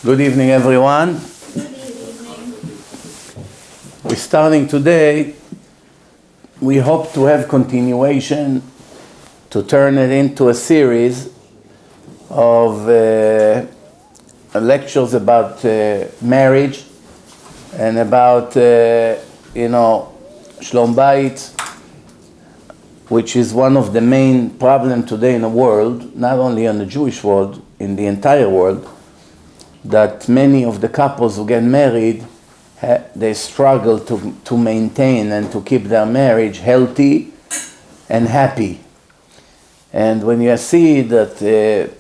Good evening, everyone. We're starting today. We hope to have continuation, to turn it into a series of lectures about marriage and about, Shlom Bayit, which is one of the main problems today in the world, not only in the Jewish world, in the entire world, that many of the couples who get married, they struggle to maintain and to keep their marriage healthy and happy. And when you see that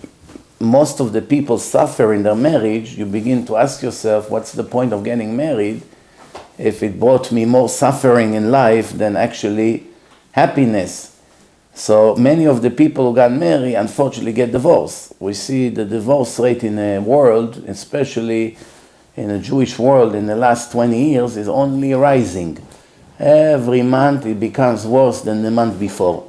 most of the people suffer in their marriage, you begin to ask yourself, what's the point of getting married if it brought me more suffering in life than actually happiness? So many of the people who got married unfortunately get divorced. We see the divorce rate in the world, especially in the Jewish world in the last 20 years, is only rising. Every month it becomes worse than the month before.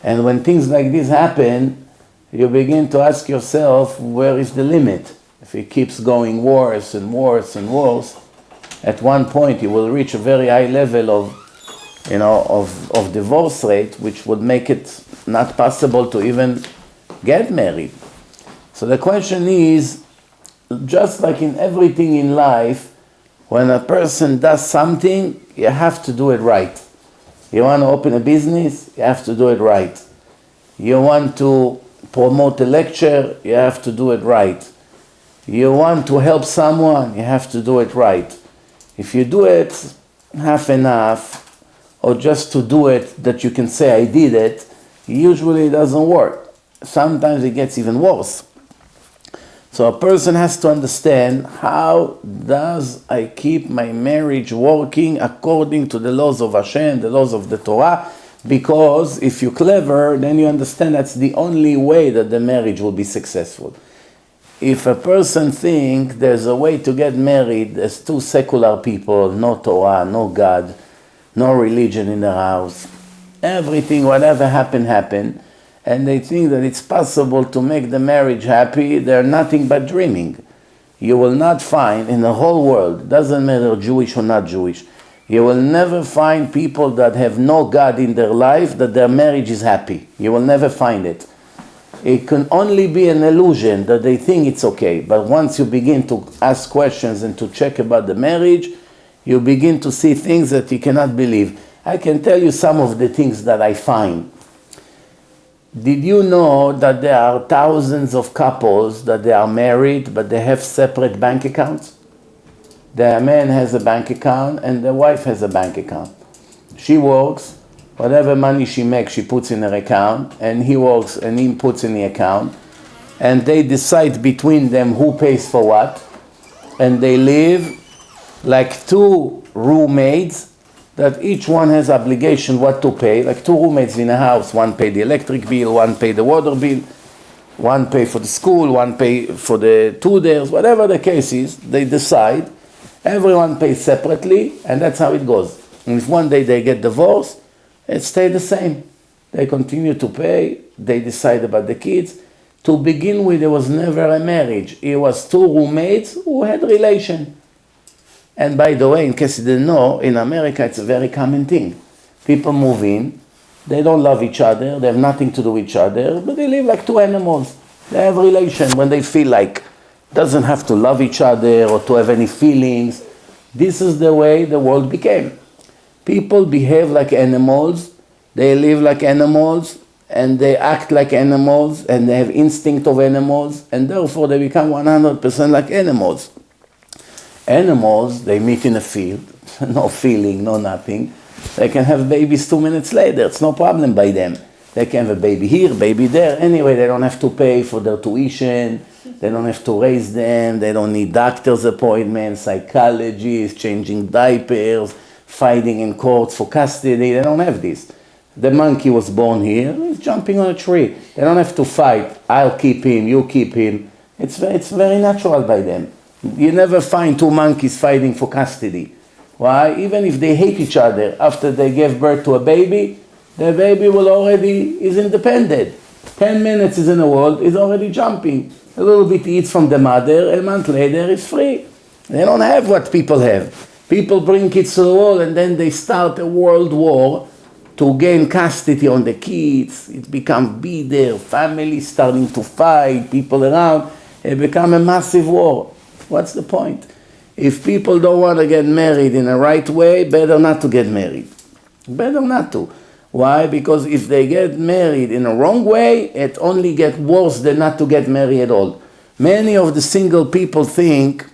And when things like this happen, you begin to ask yourself, where is the limit? If it keeps going worse and worse and worse, at one point you will reach a very high level of divorce rate, which would make it not possible to even get married. So the question is, just like in everything in life, when a person does something, you have to do it right. You want to open a business, you have to do it right. You want to promote a lecture, you have to do it right. You want to help someone, you have to do it right. If you do it half and half, or just to do it that you can say I did it, usually it doesn't work. Sometimes it gets even worse. So a person has to understand, how does I keep my marriage working according to the laws of Hashem, the laws of the Torah? Because if you're clever, then you understand that's the only way that the marriage will be successful. If a person thinks there's a way to get married as two secular people, no Torah, no God, no religion in their house, everything, whatever happened, and they think that it's possible to make the marriage happy, they're nothing but dreaming. You will not find in the whole world, doesn't matter Jewish or not Jewish, you will never find people that have no God in their life that their marriage is happy. You will never find it. It can only be an illusion that they think it's okay. But once you begin to ask questions and to check about the marriage, you begin to see things that you cannot believe. I can tell you some of the things that I find. Did you know that there are thousands of couples that they are married, but they have separate bank accounts? The man has a bank account and the wife has a bank account. She works, whatever money she makes, she puts in her account, and he works and he puts in the account, and they decide between them who pays for what, and they live like two roommates that each one has obligation what to pay, like two roommates in a house. One pay the electric bill, one pay the water bill, one pay for the school, one pay for the tutors, whatever the case is, they decide. Everyone pays separately, and that's how it goes. And if one day they get divorced, it stays the same. They continue to pay, they decide about the kids. To begin with, there was never a marriage. It was two roommates who had relation. And by the way, in case you didn't know, in America it's a very common thing. People move in, they don't love each other, they have nothing to do with each other, but they live like two animals. They have relation when they feel like doesn't have to love each other or to have any feelings. This is the way the world became. People behave like animals, they live like animals, and they act like animals, and they have instinct of animals, and therefore they become 100% like animals. Animals, they meet in a field, no feeling, no nothing. They can have babies 2 minutes later, it's no problem by them. They can have a baby here, baby there. Anyway, they don't have to pay for their tuition, they don't have to raise them, they don't need doctor's appointments, psychologists, changing diapers, fighting in courts for custody. They don't have this. The monkey was born here, he's jumping on a tree. They don't have to fight, I'll keep him, you keep him. It's very natural by them. You never find two monkeys fighting for custody. Why? Even if they hate each other, after they give birth to a baby, the baby is independent. 10 minutes is in the world, is already jumping. A little bit he eats from the mother, a month later he's free. They don't have what people have. People bring kids to the world and then they start a world war to gain custody on the kids. It becomes bitter, families starting to fight, people around. It becomes a massive war. What's the point? If people don't want to get married in the right way, better not to get married. Better not to. Why? Because if they get married in a wrong way, it only gets worse than not to get married at all. Many of the single people think,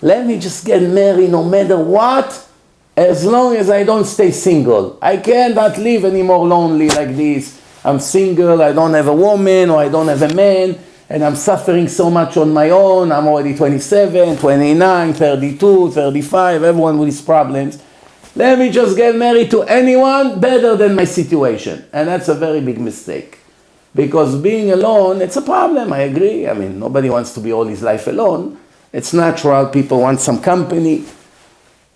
let me just get married no matter what, as long as I don't stay single. I cannot live anymore lonely like this. I'm single, I don't have a woman, or I don't have a man, and I'm suffering so much on my own. I'm already 27, 29, 32, 35, everyone with his problems. Let me just get married to anyone better than my situation. And that's a very big mistake. Because being alone, it's a problem, I agree. I mean, nobody wants to be all his life alone. It's natural, people want some company.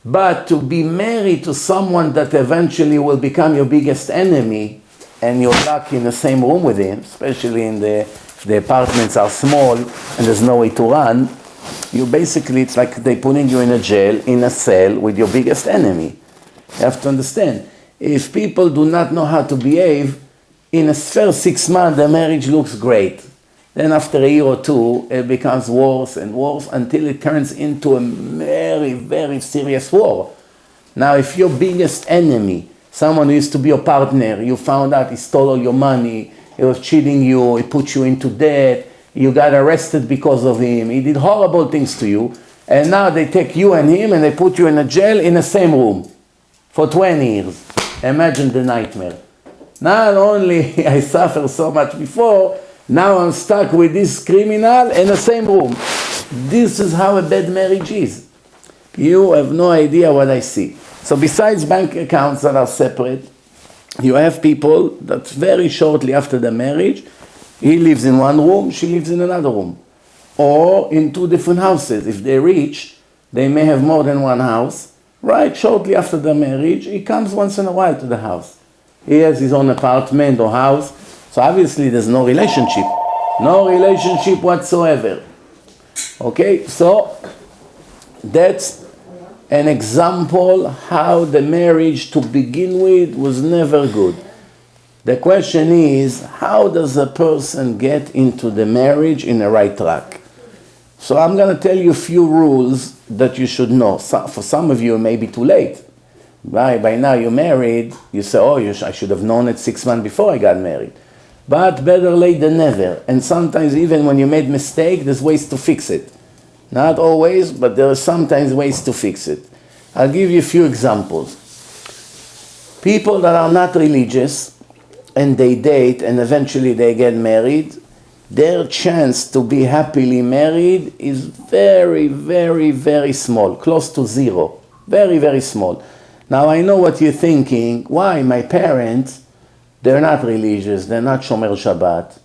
But to be married to someone that eventually will become your biggest enemy, and you're locked in the same room with him, especially if the apartments are small and there's no way to run, it's like they're putting you in a jail, in a cell with your biggest enemy. You have to understand, if people do not know how to behave, in the first 6 months the marriage looks great. Then after a year or two, it becomes worse and worse until it turns into a very, very serious war. Now, if your biggest enemy, someone who used to be your partner, you found out he stole all your money, he was cheating you, he put you into debt, you got arrested because of him, he did horrible things to you, and now they take you and him and they put you in a jail in the same room for 20 years. Imagine the nightmare. Not only I suffered so much before, now I'm stuck with this criminal in the same room. This is how a bad marriage is. You have no idea what I see. So besides bank accounts that are separate, you have people that very shortly after the marriage, he lives in one room, she lives in another room. Or in 2 different houses. If they're rich, they may have more than one house. Right shortly after the marriage, he comes once in a while to the house. He has his own apartment or house. So obviously there's no relationship. No relationship whatsoever. Okay, so that's an example how the marriage to begin with was never good. The question is, how does a person get into the marriage in the right track? So I'm going to tell you a few rules that you should know. For some of you, it may be too late. By now you're married, you say, I should have known it 6 months before I got married. But better late than never. And sometimes even when you made mistake, there's ways to fix it. Not always, but there are sometimes ways to fix it. I'll give you a few examples. People that are not religious and they date and eventually they get married, their chance to be happily married is very, very, very small, close to zero. Very, very small. Now I know what you're thinking. Why? My parents, they're not religious, they're not Shomer Shabbat,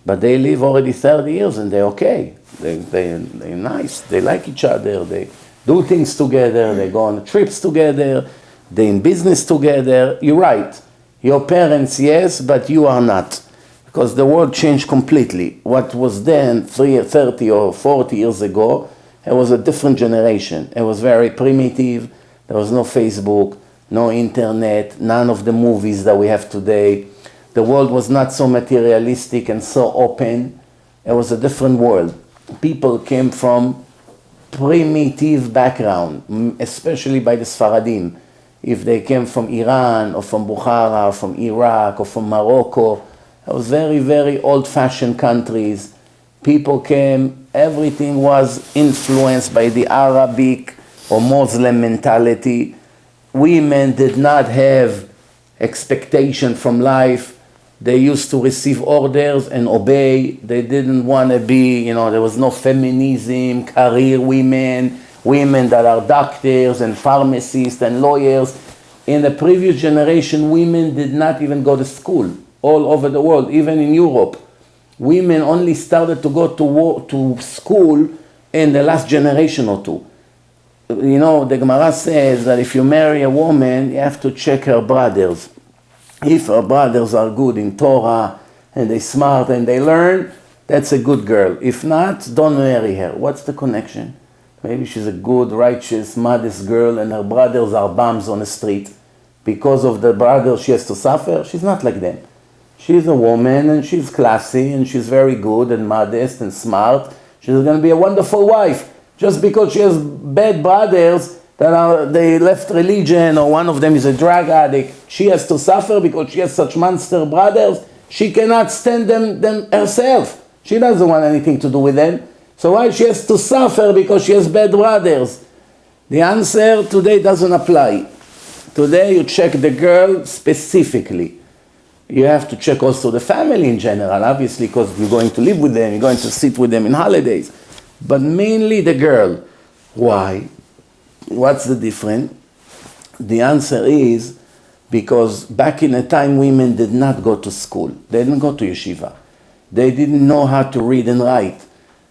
but they live already 30 years and they're okay. They're nice, they like each other, they do things together, they go on trips together, they're in business together. You're right. Your parents, yes, but you are not. Because the world changed completely. What was then 30 or 40 years ago, it was a different generation. It was very primitive. There was no Facebook, no internet, none of the movies that we have today. The world was not so materialistic and so open. It was a different world. People came from primitive background, especially by the Sfaradim. If they came from Iran or from Bukhara or from Iraq or from Morocco, it was very, very old-fashioned countries. People came, everything was influenced by the Arabic or Muslim mentality. Women did not have expectation from life. They used to receive orders and obey. They didn't want to be, there was no feminism, career women, women that are doctors and pharmacists and lawyers. In the previous generation, women did not even go to school all over the world, even in Europe. Women only started to go to school in the last generation or two. The Gemara says that if you marry a woman, you have to check her brothers. If her brothers are good in Torah and they're smart and they learn, that's a good girl. If not, don't marry her. What's the connection? Maybe she's a good, righteous, modest girl and her brothers are bums on the street. Because of the brothers she has to suffer. She's not like them. She's a woman and she's classy and she's very good and modest and smart. She's going to be a wonderful wife. Just because she has bad brothers they left religion or one of them is a drug addict, she has to suffer because she has such monster brothers. She cannot stand them herself. She doesn't want anything to do with them. So why she has to suffer because she has bad brothers? The answer today doesn't apply. Today you check the girl specifically. You have to check also the family in general, obviously, because you're going to live with them, you're going to sit with them in holidays. But mainly the girl. Why? What's the difference? The answer is because back in the time women did not go to school. They didn't go to yeshiva. They didn't know how to read and write.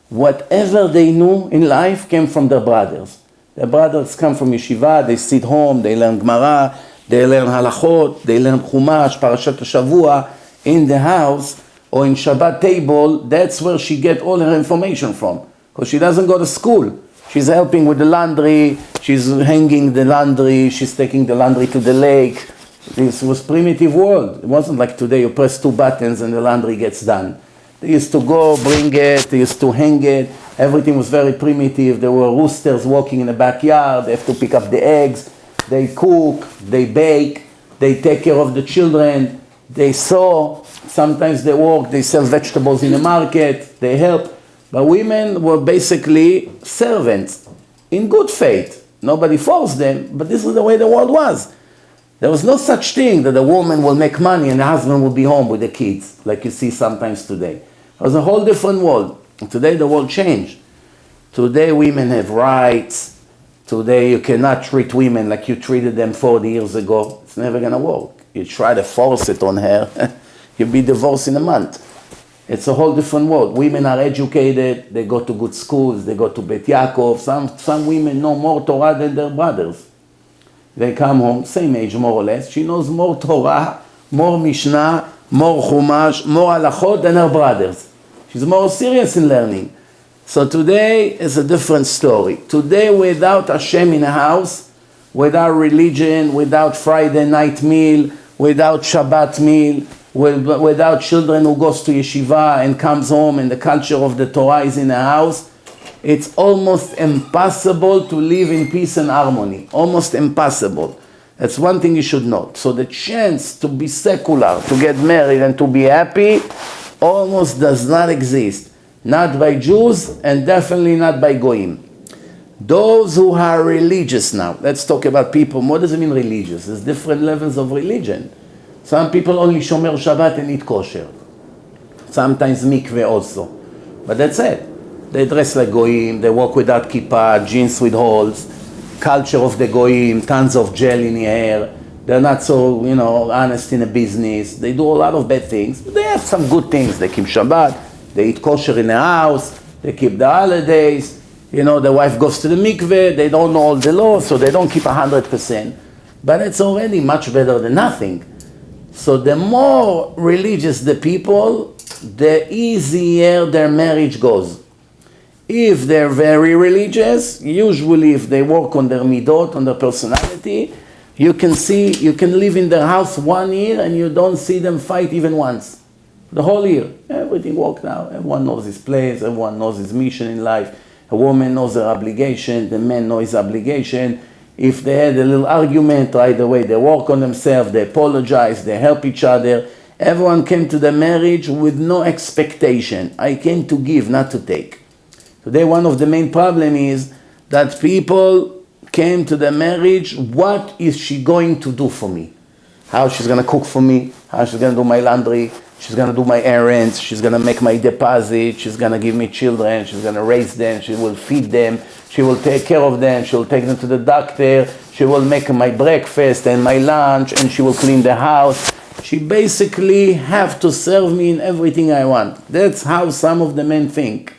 Whatever they knew in life came from their brothers. Their brothers come from yeshiva, they sit home, they learn Gemara, they learn halachot, they learn Chumash, Parashat HaShavua, in the house or in Shabbat table. That's where she get all her information from. Because she doesn't go to school. She's helping with the laundry, she's hanging the laundry, she's taking the laundry to the lake. This was primitive world. It wasn't like today you press 2 buttons and the laundry gets done. They used to go, bring it, they used to hang it. Everything was very primitive. There were roosters walking in the backyard. They have to pick up the eggs. They cook, they bake, they take care of the children. They sew, sometimes they work, they sell vegetables in the market, they help. But women were basically servants in good faith. Nobody forced them, but this is the way the world was. There was no such thing that a woman will make money and the husband will be home with the kids, like you see sometimes today. It was a whole different world. And today the world changed. Today women have rights. Today you cannot treat women like you treated them 40 years ago. It's never going to work. You try to force it on her, you'll be divorced in a month. It's a whole different world. Women are educated, they go to good schools, they go to Bet Yaakov. Some women know more Torah than their brothers. They come home, same age more or less. She knows more Torah, more Mishnah, more Chumash, more halachot than her brothers. She's more serious in learning. So today is a different story. Today without Hashem in a house, without religion, without Friday night meal, without Shabbat meal, without children who goes to yeshiva and comes home and the culture of the Torah is in the house, it's almost impossible to live in peace and harmony. Almost impossible. That's one thing you should know. So the chance to be secular, to get married and to be happy, almost does not exist. Not by Jews and definitely not by Goyim. Those who are religious now, let's talk about people. What does it mean religious? There's different levels of religion. Some people only shomer Shabbat and eat kosher. Sometimes mikveh also. But that's it. They dress like Goyim, they walk without kippah, jeans with holes, culture of the Goyim, tons of gel in the hair. They're not so, honest in the business. They do a lot of bad things. But they have some good things. They keep Shabbat, they eat kosher in the house, they keep the holidays. The wife goes to the mikveh, they don't know all the laws, so they don't keep 100%. But it's already much better than nothing. So the more religious the people, the easier their marriage goes. If they're very religious, usually if they work on their midot, on their personality, you can live in their house 1 year and you don't see them fight even once. The whole year. Everything works out. Everyone knows his place, everyone knows his mission in life. A woman knows her obligation, the man knows his obligation. If they had a little argument, right away they work on themselves, they apologize, they help each other. Everyone came to the marriage with no expectation. I came to give, not to take. Today one of the main problems is that people came to the marriage, what is she going to do for me? How she's going to cook for me, how she's going to do my laundry, she's going to do my errands, she's going to make my deposit, she's going to give me children, she's going to raise them, she will feed them, she will take care of them, she will take them to the doctor, she will make my breakfast and my lunch, and she will clean the house. She basically have to serve me in everything I want. That's how some of the men think.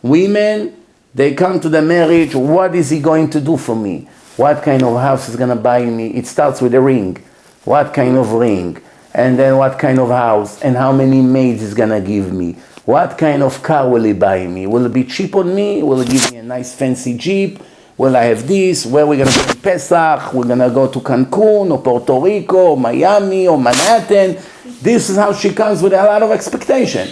Women, they come to the marriage, what is he going to do for me? What kind of house is going to buy me? It starts with a ring. What kind of ring? And then what kind of house? And how many maids is going to give me? What kind of car will he buy me? Will it be cheap on me? Will he give me a nice fancy Jeep? Will I have this? Where are we going to go in Pesach? We're going to go to Cancun or Puerto Rico or Miami or Manhattan. This is how she comes with a lot of expectation.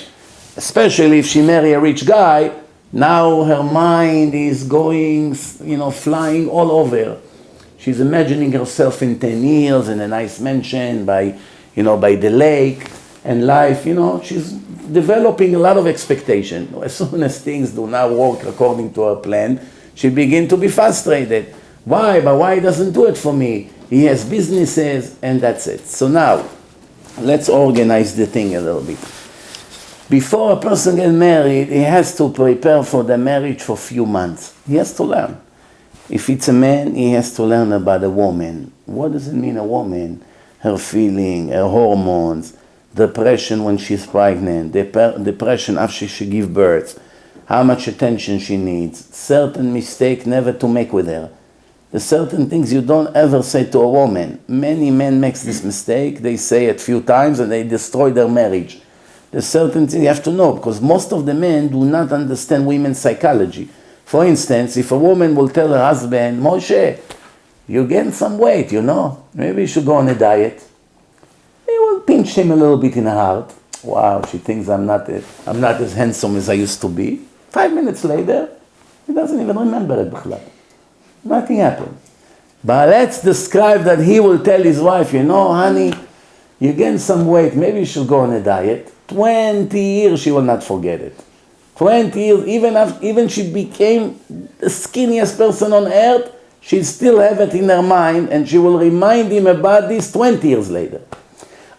Especially if she marry a rich guy, now her mind is going, flying all over. She's imagining herself in 10 years in a nice mansion by the lake and life, she's developing a lot of expectation. As soon as things do not work according to her plan, she begins to be frustrated. Why? But why he doesn't do it for me? He has businesses and that's it. So now, let's organize the thing a little bit. Before a person gets married, he has to prepare for the marriage for a few months. He has to learn. If it's a man, he has to learn about a woman. What does it mean, a woman? Her feeling, her hormones, depression when she's pregnant, depression after she gives birth, how much attention she needs, certain mistake never to make with her. There's certain things you don't ever say to a woman. Many men make this mistake. They say it a few times and they destroy their marriage. There's certain things you have to know because most of the men do not understand women's psychology. For instance, if a woman will tell her husband, Moshe, you gain some weight, maybe you should go on a diet. He will pinch him a little bit in the heart. Wow, she thinks I'm not as handsome as I used to be. 5 minutes later, he doesn't even remember it. Nothing happened. But let's describe that he will tell his wife, honey, you gain some weight, maybe you should go on a diet. 20 years she will not forget it. 20 years, even she became the skinniest person on earth, she still have it in her mind and she will remind him about this 20 years later.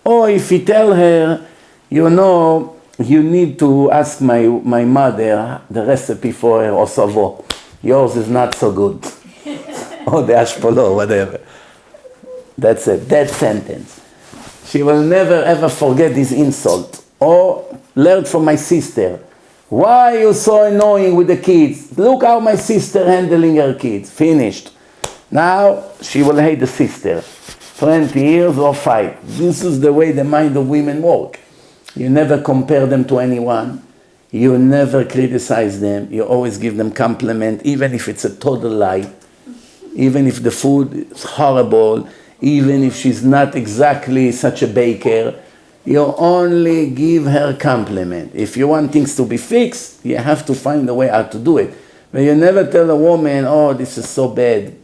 Or if he tell her, you need to ask my mother the recipe for her osavo. Yours is not so good. Or the ashpolo, whatever. That's a dead sentence. She will never ever forget this insult. Or learn from my sister. Why are you so annoying with the kids? Look how my sister handling her kids. Finished. Now she will hate the sister. 20 years or fight. This is the way the mind of women work. You never compare them to anyone. You never criticize them. You always give them compliment, even if it's a total lie. Even if the food is horrible. Even if she's not exactly such a baker. You only give her compliment. If you want things to be fixed, you have to find a way how to do it. But you never tell a woman, oh, this is so bad.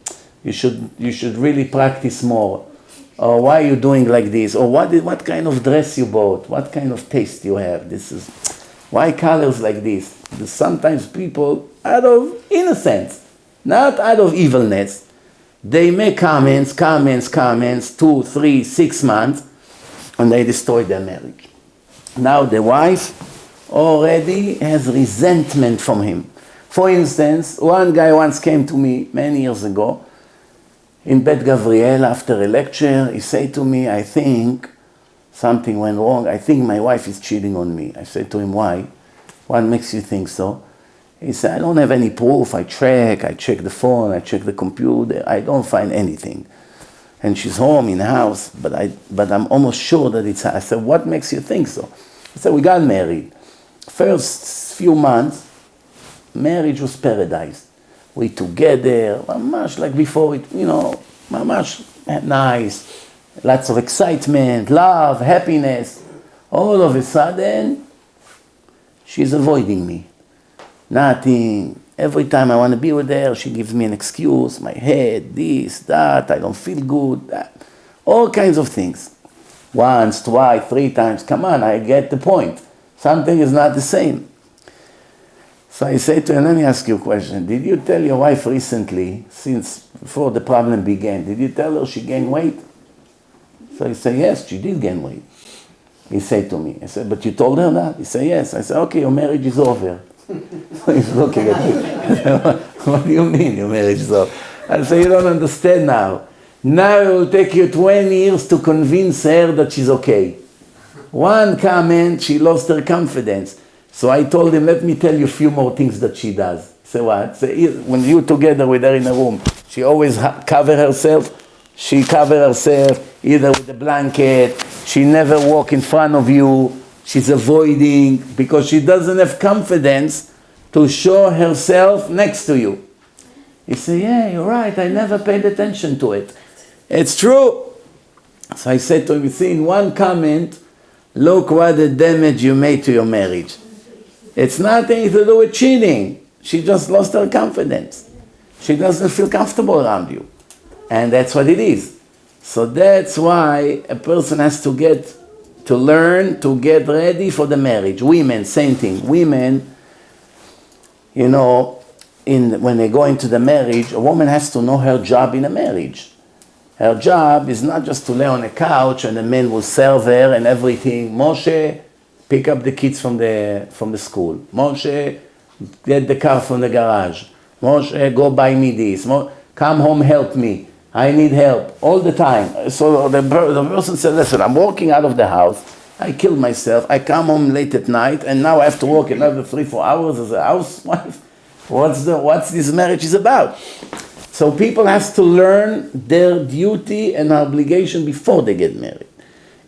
You should really practice more. Or why are you doing like this? Or what kind of dress you bought? What kind of taste you have? Why colors like this? Sometimes people, out of innocence, not out of evilness, they make comments, 2, 3, 6 months, and they destroy their marriage. Now the wife already has resentment from him. For instance, one guy once came to me many years ago, in Bet Gavriel after a lecture. He said to me, I think something went wrong. I think my wife is cheating on me. I said to him, why? What makes you think so? He said, I don't have any proof. I check the phone, I check the computer. I don't find anything. And she's home in the house, but I'm almost sure that it's her. I said, what makes you think so? He said, we got married. First few months, marriage was paradise. We together, much like before it, much nice, lots of excitement, love, happiness. All of a sudden, she's avoiding me. Nothing. Every time I want to be with her, she gives me an excuse, my head, this, that, I don't feel good, that. All kinds of things. Once, twice, 3 times, come on, I get the point. Something is not the same. So I say to her, let me ask you a question. Did you tell your wife recently, since before the problem began, did you tell her she gained weight? So he said, yes, she did gain weight. He said to me, I said, but you told her that? He said, yes. I said, okay, your marriage is over. So he's looking at me. What do you mean your marriage is over? I said, you don't understand now. Now it will take you 20 years to convince her that she's okay. One comment, she lost her confidence. So I told him, let me tell you a few more things that she does. Say what? Say, when you're together with her in a room, she always cover herself. She cover herself either with a blanket. She never walk in front of you. She's avoiding because she doesn't have confidence to show herself next to you. You say, yeah, you're right, I never paid attention to it. It's true. So I said to him, you see, in one comment, look what the damage you made to your marriage. It's nothing to do with cheating. She just lost her confidence. She doesn't feel comfortable around you. And that's what it is. So that's why a person has to learn to get ready for the marriage. Women, same thing. Women, you know, when they go into the marriage, a woman has to know her job in a marriage. Her job is not just to lay on a couch and the man will serve her and everything. Moshe, pick up the kids from the school. Moshe, get the car from the garage. Moshe, go buy me this. Come home, help me. I need help all the time. So the person said, listen, I'm walking out of the house. I killed myself. I come home late at night and now I have to work another 3-4 hours as a housewife. What's this marriage is about? So people have to learn their duty and obligation before they get married.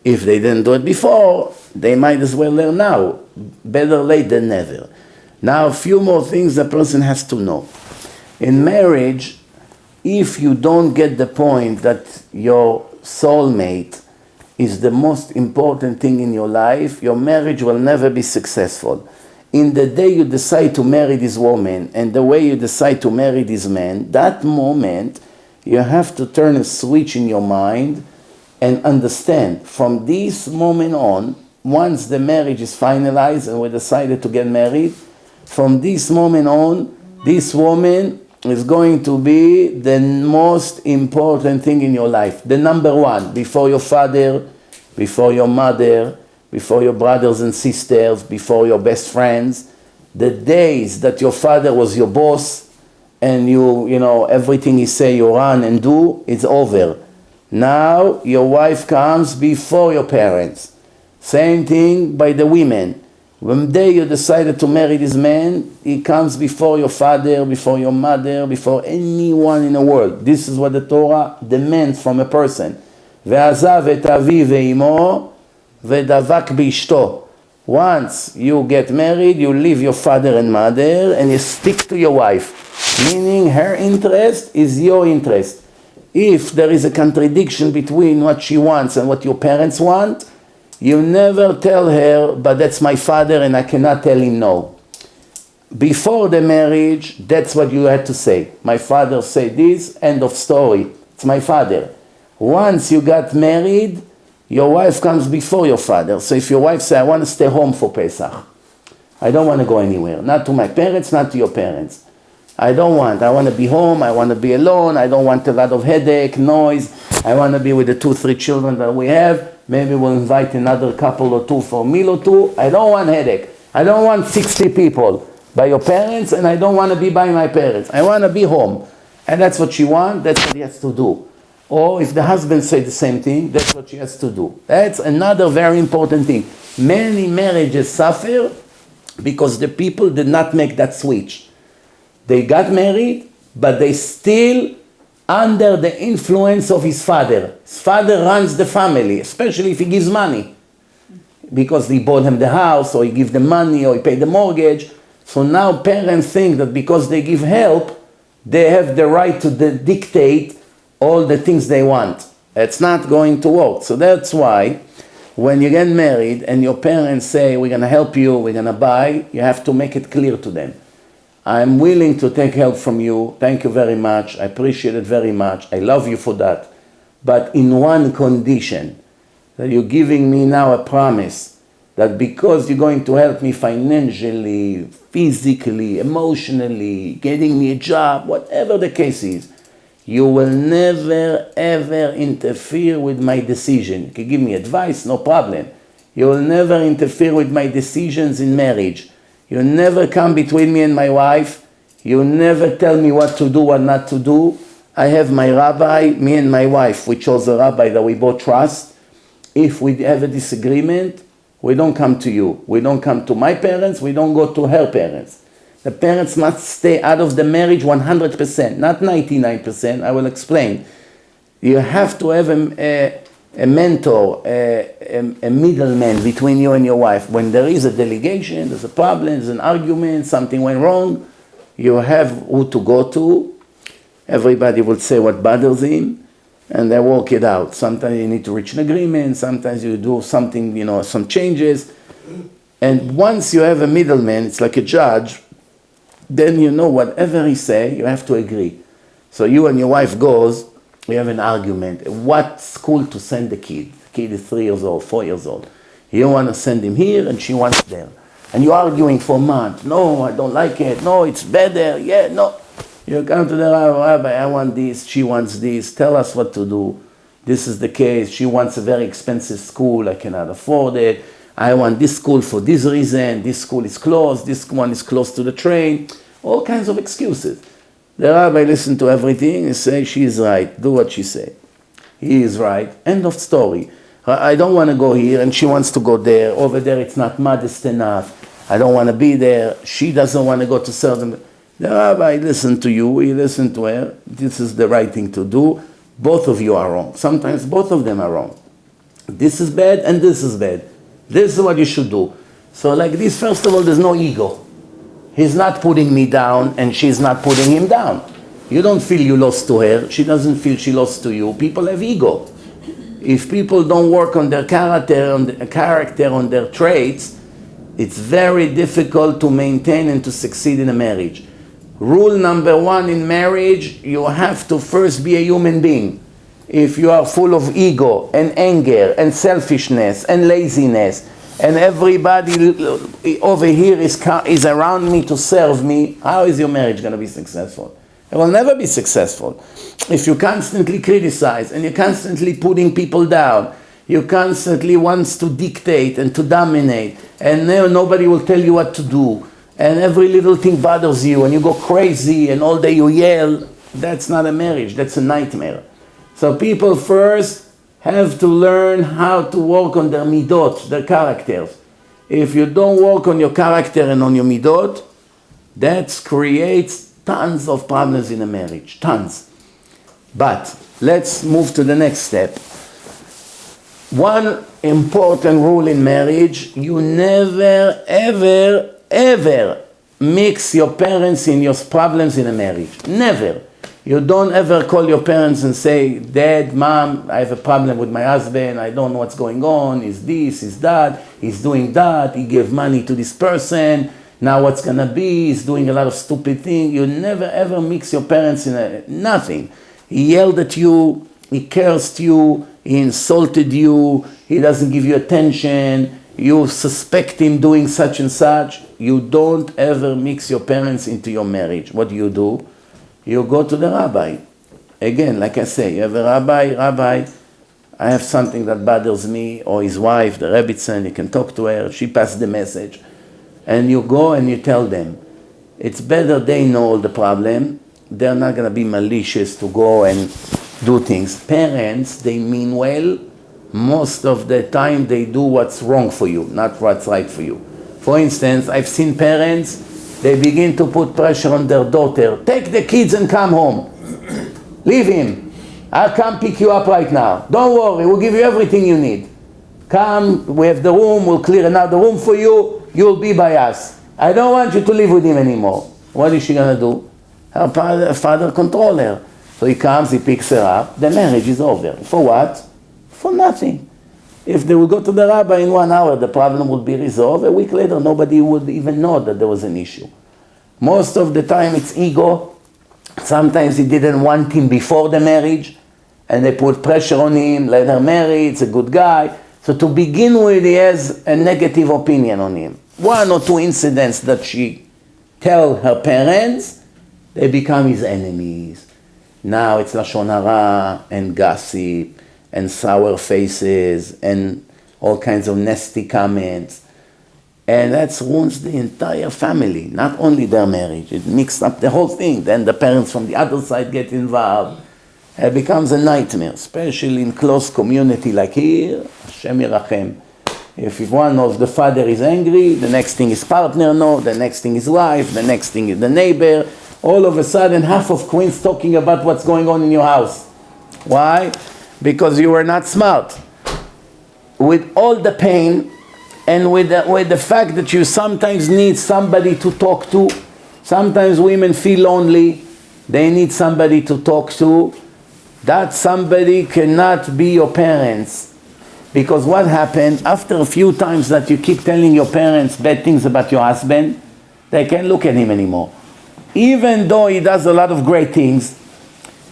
If they didn't do it before, they might as well learn now. Better late than never. Now a few more things a person has to know. In marriage, if you don't get the point that your soulmate is the most important thing in your life, your marriage will never be successful. In the day you decide to marry this woman and the way you decide to marry this man, that moment you have to turn a switch in your mind and understand from this moment on, once the marriage is finalized and we decided to get married, from this moment on, this woman is going to be the most important thing in your life. The number one, before your father, before your mother, before your brothers and sisters, before your best friends. The days that your father was your boss and you know, everything he say you run and do, it's over. Now your wife comes before your parents. Same thing by the women. When the day you decided to marry this man, he comes before your father, before your mother, before anyone in the world. This is what the Torah demands from a person. ועזב את אביו ואמו ודבק באשתו. Once you get married, you leave your father and mother and you stick to your wife. Meaning her interest is your interest. If there is a contradiction between what she wants and what your parents want, you never tell her, but that's my father and I cannot tell him no. Before the marriage, that's what you had to say. My father said this, end of story. It's my father. Once you got married, your wife comes before your father. So if your wife says, I want to stay home for Pesach. I don't want to go anywhere. Not to my parents, not to your parents. I want to be home, I want to be alone, I don't want a lot of headache, noise. I want to be with the 2-3 children that we have. Maybe we'll invite another couple or two for a meal or two. I don't want headache. I don't want 60 people by your parents and I don't want to be by my parents. I want to be home. And that's what she wants, that's what he has to do. Or if the husband say the same thing, that's what she has to do. That's another very important thing. Many marriages suffer because the people did not make that switch. They got married, but they still under the influence of his father. His father runs the family, especially if he gives money. Because he bought him the house, or he give the money, or he paid the mortgage. So now parents think that because they give help, they have the right to dictate all the things they want. It's not going to work. So that's why when you get married and your parents say, we're going to help you, we're going to buy, you have to make it clear to them. I'm willing to take help from you. Thank you very much. I appreciate it very much. I love you for that. But in one condition, that you're giving me now a promise that because you're going to help me financially, physically, emotionally, getting me a job, whatever the case is, you will never ever interfere with my decision. You can give me advice, no problem. You will never interfere with my decisions in marriage. You never come between me and my wife. You never tell me what to do, what not to do. I have my rabbi, me and my wife, we chose a rabbi that we both trust. If we have a disagreement, we don't come to you. We don't come to my parents, we don't go to her parents. The parents must stay out of the marriage 100%, not 99%, I will explain. You have to have a mentor, a middleman between you and your wife. When there is a delegation, there's a problem, there's an argument, something went wrong, you have who to go to. Everybody will say what bothers him, and they work it out. Sometimes you need to reach an agreement, sometimes you do something, some changes. And once you have a middleman, it's like a judge, then whatever he say, you have to agree. So you and your wife goes, we have an argument. What school to send the kid? The kid is 3 years old, 4 years old. You want to send him here and she wants there. And you're arguing for a month. No, I don't like it. No, it's better. Yeah, no. You come to the rabbi, I want this, she wants this. Tell us what to do. This is the case. She wants a very expensive school. I cannot afford it. I want this school for this reason. This school is closed. This one is close to the train. All kinds of excuses. The rabbi listens to everything and says, she is right, do what she says. He is right, end of story. I don't want to go here and she wants to go there. Over there it's not modest enough. I don't want to be there. She doesn't want to go to certain... The rabbi listened to you, he listened to her. This is the right thing to do. Both of you are wrong. Sometimes both of them are wrong. This is bad and this is bad. This is what you should do. So like this, first of all, there's no ego. He's not putting me down and she's not putting him down. You don't feel you lost to her. She doesn't feel she lost to you. People have ego. If people don't work on their character, on their traits, it's very difficult to maintain and to succeed in a marriage. Rule number 1 in marriage, you have to first be a human being. If you are full of ego and anger and selfishness and laziness, and everybody over here is around me to serve me, how is your marriage going to be successful? It will never be successful. If you constantly criticize and you're constantly putting people down, you constantly wants to dictate and to dominate, and nobody will tell you what to do, and every little thing bothers you, and you go crazy, and all day you yell, that's not a marriage, that's a nightmare. So people first have to learn how to work on their midot, their characters. If you don't work on your character and on your midot, that creates tons of problems in a marriage, tons. But let's move to the next step. One important rule in marriage, you never, ever, ever mix your parents in your problems in a marriage. Never. You don't ever call your parents and say, Dad, Mom, I have a problem with my husband, I don't know what's going on, is this, is that, he's doing that, he gave money to this person, now what's gonna be, he's doing a lot of stupid things. You never ever mix your parents in nothing. He yelled at you, he cursed you, he insulted you, he doesn't give you attention, you suspect him doing such and such. You don't ever mix your parents into your marriage. What do? You go to the rabbi. Again, like I say, you have a rabbi, I have something that bothers me, or his wife, the Rebbitzin, you can talk to her, she passed the message. And you go and you tell them. It's better they know all the problem. They're not going to be malicious to go and do things. Parents, they mean well. Most of the time they do what's wrong for you, not what's right for you. For instance, I've seen parents, they begin to put pressure on their daughter. Take the kids and come home. Leave him. I'll come pick you up right now. Don't worry, we'll give you everything you need. Come, we have the room, we'll clear another room for you. You'll be by us. I don't want you to live with him anymore. What is she going to do? Her father control her. So he comes, he picks her up. The marriage is over. For what? For nothing. If they would go to the rabbi in 1 hour, the problem would be resolved. A week later, nobody would even know that there was an issue. Most of the time, it's ego. Sometimes he didn't want him before the marriage, and they put pressure on him, let her marry, it's a good guy. So to begin with, he has a negative opinion on him. 1 or 2 incidents that she tell her parents, they become his enemies. Now it's Lashon Hara and gossip and sour faces and all kinds of nasty comments. And that ruins the entire family, not only their marriage. It mixes up the whole thing. Then the parents from the other side get involved. It becomes a nightmare, especially in close community like here. Hashem Yirachem. If one of the father is angry, the next thing his partner knows, the next thing his wife, the next thing is the neighbor. All of a sudden, half of Queens talking about what's going on in your house. Why? Because you were not smart. with all the pain and with the fact that you sometimes need somebody to talk to. Sometimes women feel lonely, they need somebody to talk to. That somebody cannot be your parents. Because what happened, after a few times that you keep telling your parents bad things about your husband, they can't look at him anymore. Even though he does a lot of great things,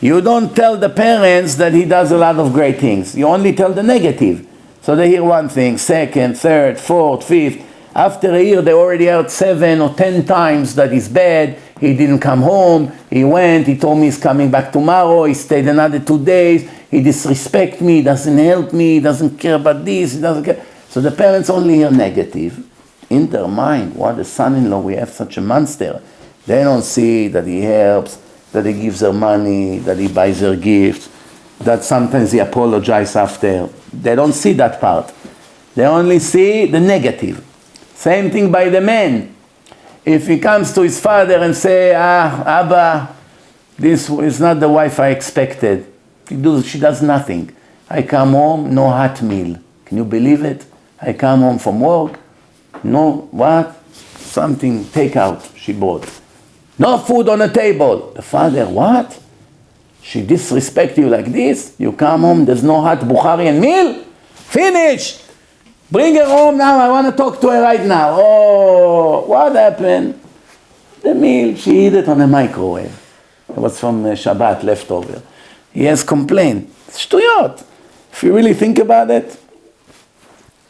you don't tell the parents that he does a lot of great things. You only tell the negative. So they hear one thing, second, third, fourth, fifth. After a year, they already heard 7 or 10 times that he's bad. He didn't come home. He went. He told me he's coming back tomorrow. He stayed another 2 days. He disrespects me. Doesn't help me. He doesn't care about this. He doesn't care. So the parents only hear negative. In their mind, what a son-in-law, we have such a monster. They don't see that he helps, that he gives her money, that he buys her gifts, that sometimes he apologizes after. They don't see that part. They only see the negative. Same thing by the man. If he comes to his father and say, Abba, this is not the wife I expected. She does nothing. I come home, no hot meal. Can you believe it? I come home from work, no, what? Something takeout she bought. No food on the table. The father, what? She disrespect you like this? You come home, there's no hot Bukharian meal? Finish! Bring her home now, I want to talk to her right now. Oh, what happened? The meal, she ate it on a microwave. It was from Shabbat, leftover. He has complained. Shtuyot. If you really think about it,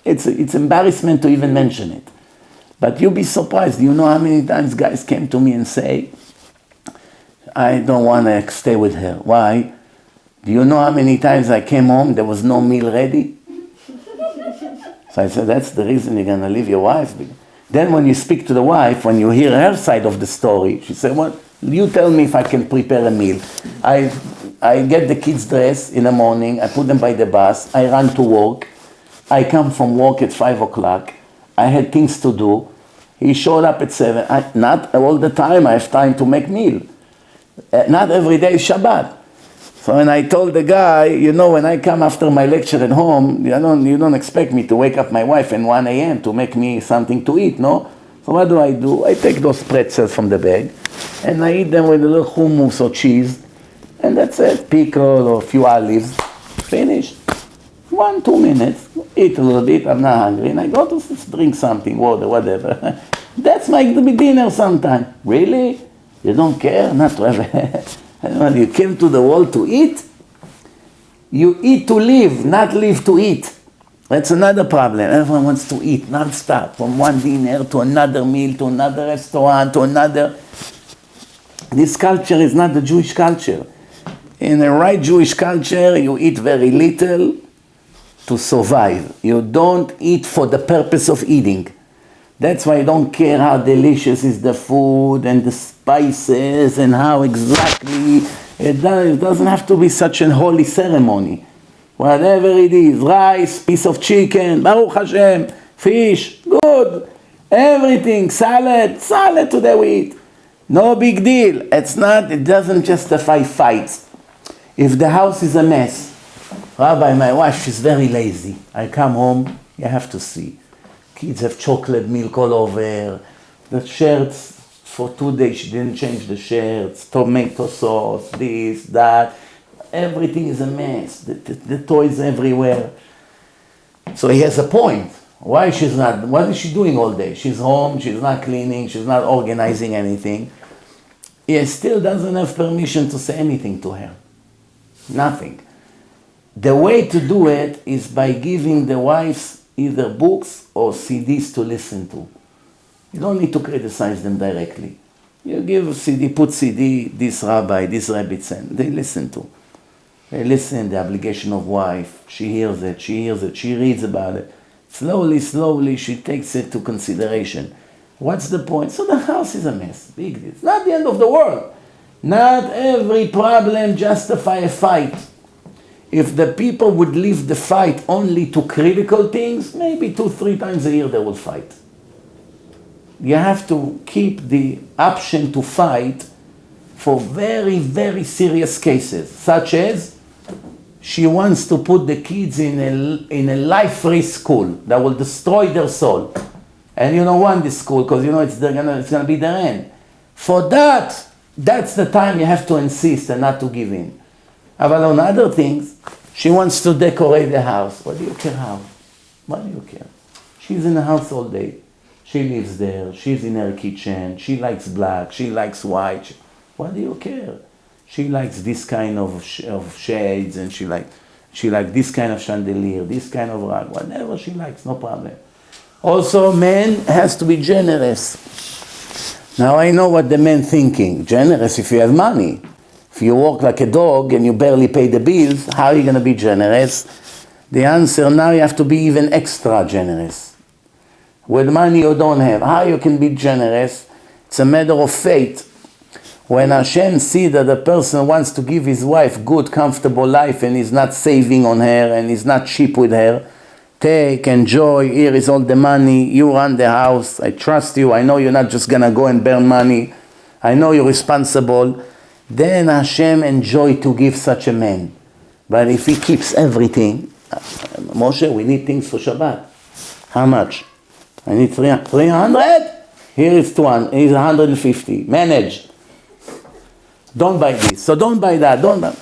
it's embarrassment to even mention it. But you'll be surprised. You know how many times guys came to me and say, I don't want to stay with her. Why? Do you know how many times I came home, there was no meal ready? So I said, that's the reason you're going to leave your wife. Then when you speak to the wife, when you hear her side of the story, she said, well, you tell me if I can prepare a meal. I get the kids dressed in the morning, I put them by the bus, I run to work, I come from work at 5 o'clock, I had things to do, he showed up at 7, not all the time I have time to make meal. Not every day is Shabbat. So when I told the guy, you know, when I come after my lecture at home, you don't expect me to wake up my wife at 1 a.m. to make me something to eat, no? So what do? I take those pretzels from the bag, and I eat them with a little hummus or cheese, and that's it, pickle or a few olives, finished. 1-2 minutes, eat a little bit, I'm not hungry, and I go to drink something, water, whatever. That's my dinner sometime. Really? You don't care not to have you came to the world to eat? You eat to live, not live to eat. That's another problem. Everyone wants to eat non-stop, from one dinner to another meal, to another restaurant, to another. This culture is not the Jewish culture. In a right Jewish culture, you eat very little to survive. You don't eat for the purpose of eating. That's why I don't care how delicious is the food and the spices and how exactly. It doesn't have to be such a holy ceremony. Whatever it is, rice, piece of chicken, Baruch Hashem, fish, good. Everything, salad today we eat. No big deal. It doesn't justify fights. If the house is a mess, Rabbi, my wife is very lazy. I come home, you have to see. Kids have chocolate milk all over. The shirts, for 2 days she didn't change the shirts. Tomato sauce, this, that. Everything is a mess. The toys everywhere. So he has a point. What is she doing all day? She's home, she's not cleaning, she's not organizing anything. He still doesn't have permission to say anything to her. Nothing. The way to do it is by giving the wives either books or CDs to listen to. You don't need to criticize them directly. You give a CD, put CD, this rabbi sent, they listen to. They listen, the obligation of wife, she hears it, she reads about it. Slowly, she takes it to consideration. What's the point? So the house is a mess, big deal. It's not the end of the world. Not every problem justifies a fight. If the people would leave the fight only to critical things, maybe 2-3 times a year they will fight. You have to keep the option to fight for very, very serious cases, such as she wants to put the kids in a life-free school that will destroy their soul. And you don't want this school because you know it's gonna be their end. For that, that's the time you have to insist and not to give in. But on other things, she wants to decorate the house. What do you care how? What do you care? She's in the house all day. She lives there. She's in her kitchen. She likes black. She likes white. What do you care? She likes this kind of shades, and she like this kind of chandelier, this kind of rug, whatever she likes, no problem. Also, man has to be generous. Now I know what the man thinking. Generous if you have money. If you work like a dog and you barely pay the bills, how are you going to be generous? The answer, now you have to be even extra generous. With money you don't have, how you can be generous? It's a matter of fate. When Hashem sees that a person wants to give his wife good, comfortable life and is not saving on her and is not cheap with her, take, enjoy, here is all the money, you run the house, I trust you, I know you're not just going to go and burn money, I know you're responsible, then Hashem enjoy to give such a man. But if he keeps everything, Moshe, we need things for Shabbat. How much? I need 300? Here is 200, here's 150, manage. Don't buy this, so don't buy that, don't buy.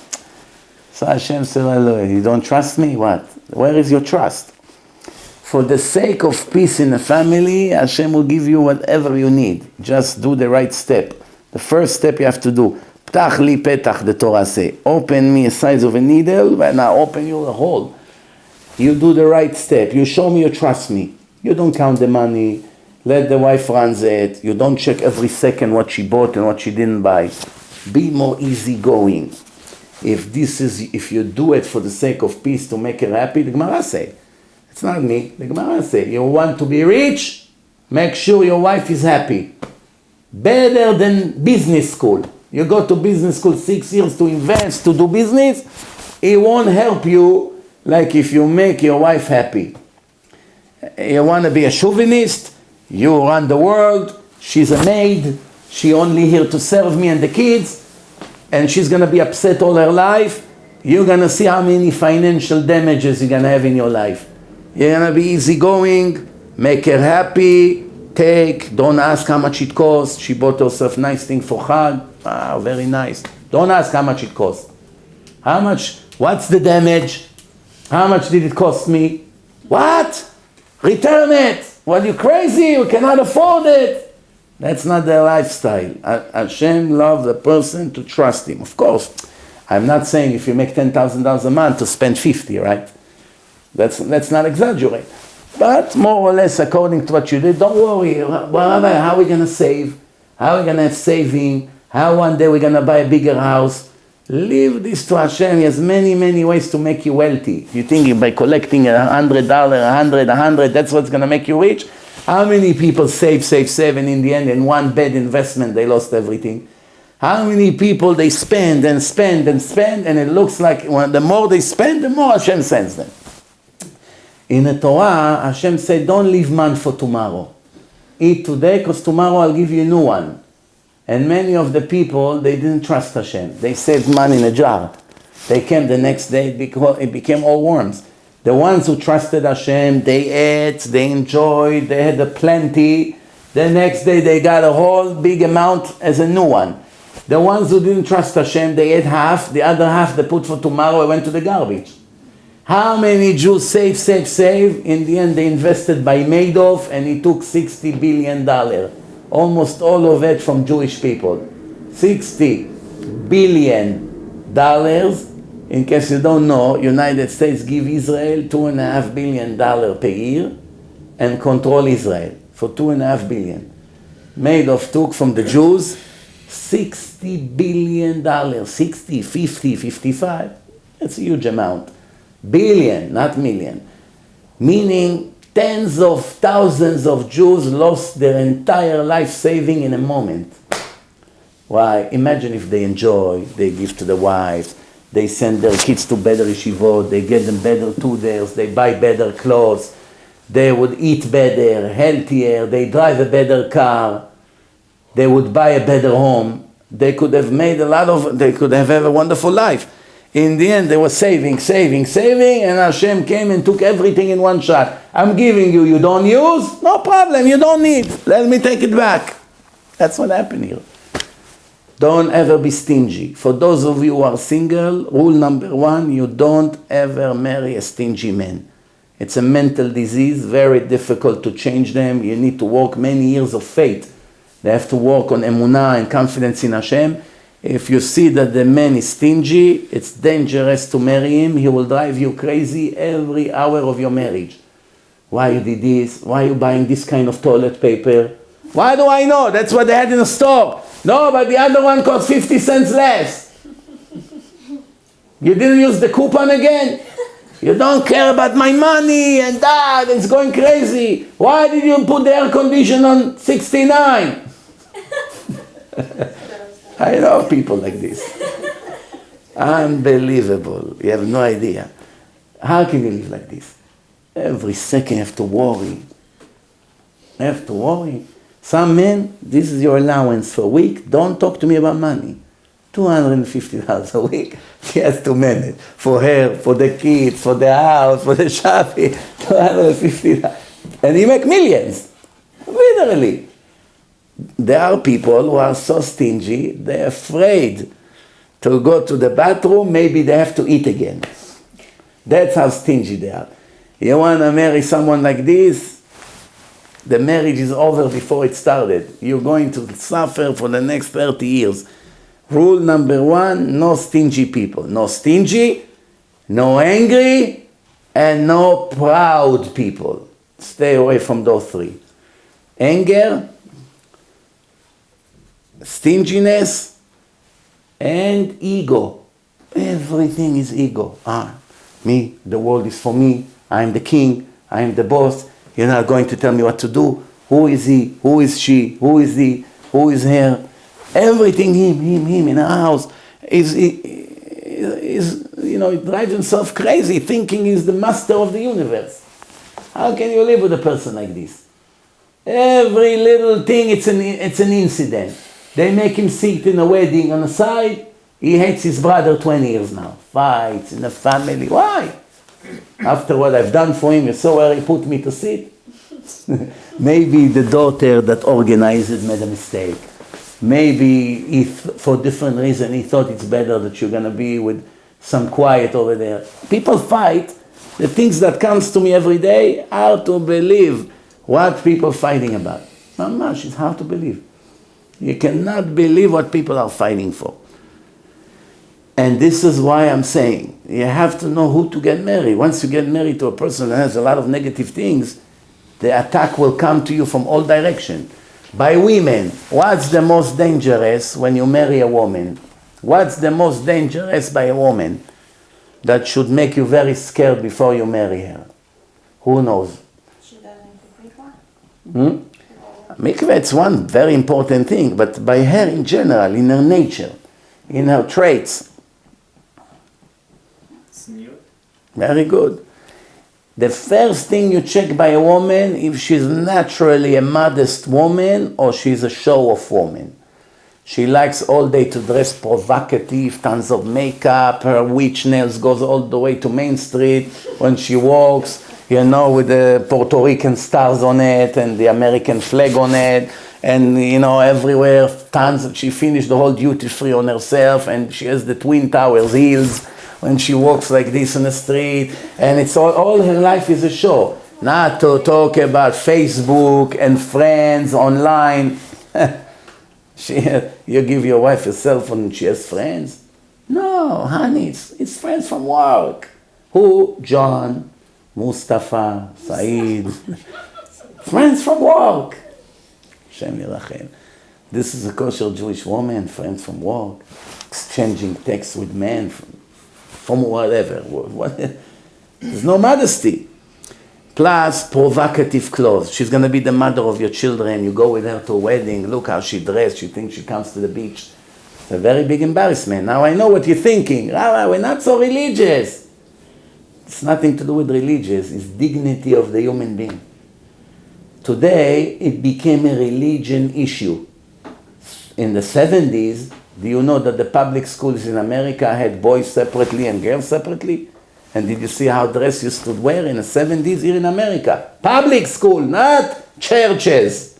So Hashem said, well, you don't trust me? What? Where is your trust? For the sake of peace in the family, Hashem will give you whatever you need. Just do the right step. The first step you have to do. Ptach li petach, the Torah say. Open me a size of a needle, and I open you a hole. You do the right step. You show me you trust me. You don't count the money. Let the wife run it. You don't check every second what she bought and what she didn't buy. Be more easygoing. If you do it for the sake of peace to make her happy, the Gemara say. It's not me. The Gemara say, you want to be rich? Make sure your wife is happy. Better than business school. You go to business school 6 years to invest, to do business. It won't help you like if you make your wife happy. You want to be a chauvinist? You run the world. She's a maid. She only here to serve me and the kids. And she's going to be upset all her life. You're going to see how many financial damages you're going to have in your life. You're going to be easygoing, make her happy, take, don't ask how much it costs. She bought herself nice thing for Chag. Ah, very nice. Don't ask how much it costs. How much? What's the damage? How much did it cost me? What? Return it. What, you crazy? You cannot afford it. That's not their lifestyle. Hashem loves the person to trust him. Of course, I'm not saying if you make $10,000 a month to spend 50, right? Let's not exaggerate. But more or less according to what you did, don't worry. How are we going to save? How are we going to have saving? How one day we're going to buy a bigger house? Leave this to Hashem. He has many, many ways to make you wealthy. If you think by collecting $100, $100, that's what's going to make you rich. How many people save, and in the end, in one bad investment, they lost everything? How many people they spend, and it looks like the more they spend, the more Hashem sends them. In the Torah, Hashem said, don't leave man for tomorrow. Eat today, because tomorrow I'll give you a new one. And many of the people, they didn't trust Hashem. They saved money in a jar. They came the next day, it became all worms. The ones who trusted Hashem, they ate, they enjoyed, they had a plenty. The next day they got a whole big amount as a new one. The ones who didn't trust Hashem, they ate half, the other half they put for tomorrow and went to the garbage. How many Jews save? In the end they invested by Madoff and he took $60 billion. Almost all of it from Jewish people. $60 billion. In case you don't know, United States give Israel $2.5 billion per year and control Israel for $2.5 billion. Madoff took from the Jews $60 billion, 60, 50, 55. That's a huge amount. Billion, not million. Meaning tens of thousands of Jews lost their entire life saving in a moment. Why? Imagine if they enjoy, they give to the wives, they send their kids to better yeshivot, they get them better tudors, they buy better clothes, they would eat better, healthier, they drive a better car, they would buy a better home, they could have made they could have a wonderful life. In the end, they were saving, and Hashem came and took everything in one shot. I'm giving you, you don't use? No problem, you don't need. Let me take it back. That's what happened here. Don't ever be stingy. For those of you who are single, rule number 1, you don't ever marry a stingy man. It's a mental disease, very difficult to change them. You need to work many years of faith. They have to work on emunah and confidence in Hashem. If you see that the man is stingy, it's dangerous to marry him. He will drive you crazy every hour of your marriage. Why you did this? Why you buying this kind of toilet paper? Why do I know? That's what they had in the store. No, but the other one cost 50 cents less. You didn't use the coupon again? You don't care about my money and that, it's going crazy. Why did you put the air conditioner on 69? I know people like this. Unbelievable. You have no idea. How can you live like this? Every second you have to worry. You have to worry. Some men, this is your allowance for a week. Don't talk to me about money. $250 a week. She has to manage. For her, for the kids, for the house, for the shopping. $250. And you make millions. Literally. There are people who are so stingy, they're afraid to go to the bathroom, maybe they have to eat again. That's how stingy they are. You want to marry someone like this, the marriage is over before it started. You're going to suffer for the next 30 years. Rule number 1, no stingy people. No stingy, no angry, and no proud people. Stay away from those 3. Anger, stinginess, and ego. Everything is ego. Me, the world is for me. I'm the king. I'm the boss. You're not going to tell me what to do. Who is he? Who is she? Who is he? Who is her? Everything him in a house. He drives himself crazy thinking he's the master of the universe. How can you live with a person like this? Every little thing, it's an incident. They make him sit in a wedding on the side. He hates his brother 20 years now. Fights in the family. Why? After what I've done for him, you saw where he put me to sit? Maybe the daughter that organized it made a mistake. Maybe for different reason he thought it's better that you're going to be with some quiet over there. People fight. The things that comes to me every day, hard to believe what people fighting about. Not much, it's hard to believe. You cannot believe what people are fighting for. And this is why I'm saying, you have to know who to get married. Once you get married to a person that has a lot of negative things, the attack will come to you from all directions. By women, what's the most dangerous when you marry a woman? What's the most dangerous by a woman that should make you very scared before you marry her? Who knows? She doesn't Mikveh, it's one very important thing, but by her in general, in her nature, in her traits. Very good. The first thing you check by a woman, if she's naturally a modest woman or she's a show-off woman. She likes all day to dress provocative, tons of makeup, her witch nails goes all the way to Main Street when she walks, with the Puerto Rican stars on it and the American flag on it, and everywhere, tons. She finished the whole duty-free on herself, and she has the Twin Towers heels when she walks like this in the street, and it's all her life is a show. Not to talk about Facebook and friends online. You give your wife a cell phone and she has friends? No, honey, it's friends from work. Who? John, Mustafa, Saeed. Friends from work. Shem Yirachem. This is a kosher Jewish woman, friends from work, exchanging texts with men from whatever. There's no modesty. Plus, provocative clothes. She's going to be the mother of your children. You go with her to a wedding. Look how she dressed. She thinks she comes to the beach. It's a very big embarrassment. Now I know what you're thinking. Rabbi, we're not so religious. It's nothing to do with religious. It's dignity of the human being. Today, it became a religion issue. In the 70s, Do you know that the public schools in America had boys separately and girls separately? And did you see how dress used to wear in the 70s here in America? Public school, not churches.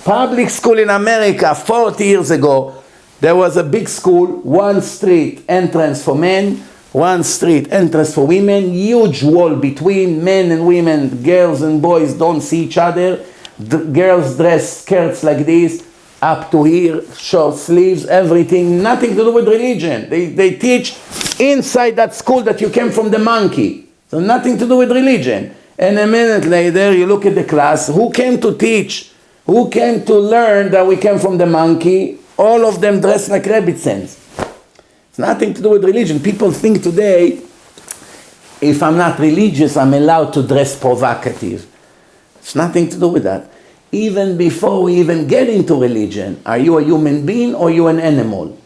Public school in America 40 years ago, there was a big school, one street entrance for men, one street entrance for women, huge wall between men and women, girls and boys don't see each other. The girls dress skirts like this, up to here, short sleeves, everything, nothing to do with religion. They teach inside that school that you came from the monkey. So nothing to do with religion. And a minute later, you look at the class, who came to teach? Who came to learn that we came from the monkey? All of them dressed like rabbits. It's nothing to do with religion. People think today, if I'm not religious, I'm allowed to dress provocative. It's nothing to do with that. Even before we even get into religion, are you a human being or are you an animal?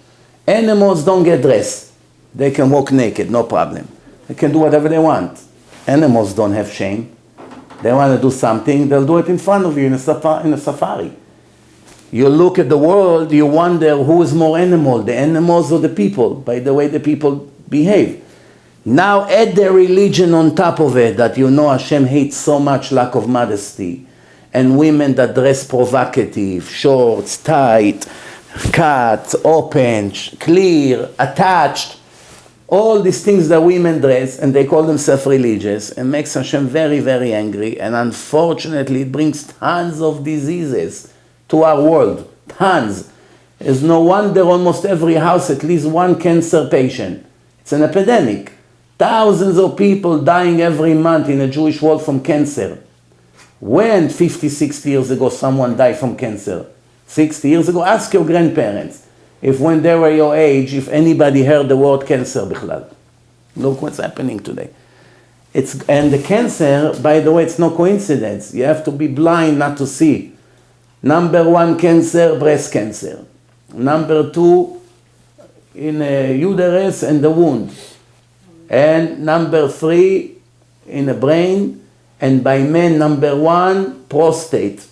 Animals don't get dressed. They can walk naked, no problem. They can do whatever they want. Animals don't have shame. They want to do something, they'll do it in front of you in a safari. You look at the world, you wonder who is more animal, the animals or the people, by the way the people behave. Now add the religion on top of it, that you know Hashem hates so much lack of modesty. And women that dress provocative, shorts, tight, cut, open, clear, attached. All these things that women dress, and they call themselves religious, and makes Hashem very, very angry. And unfortunately, it brings tons of diseases to our world. Tons. There's no wonder almost every house, at least one cancer patient. It's an epidemic. Thousands of people dying every month in the Jewish world from cancer. When 50, 60 years ago someone died from cancer? 60 years ago? Ask your grandparents. If when they were your age, if anybody heard the word cancer, bichlal. Look what's happening today. And the cancer, by the way, it's no coincidence. You have to be blind not to see. Number 1 cancer, breast cancer. Number 2, in a uterus and the womb. And number 3, in the brain. And by men, number 1, prostate.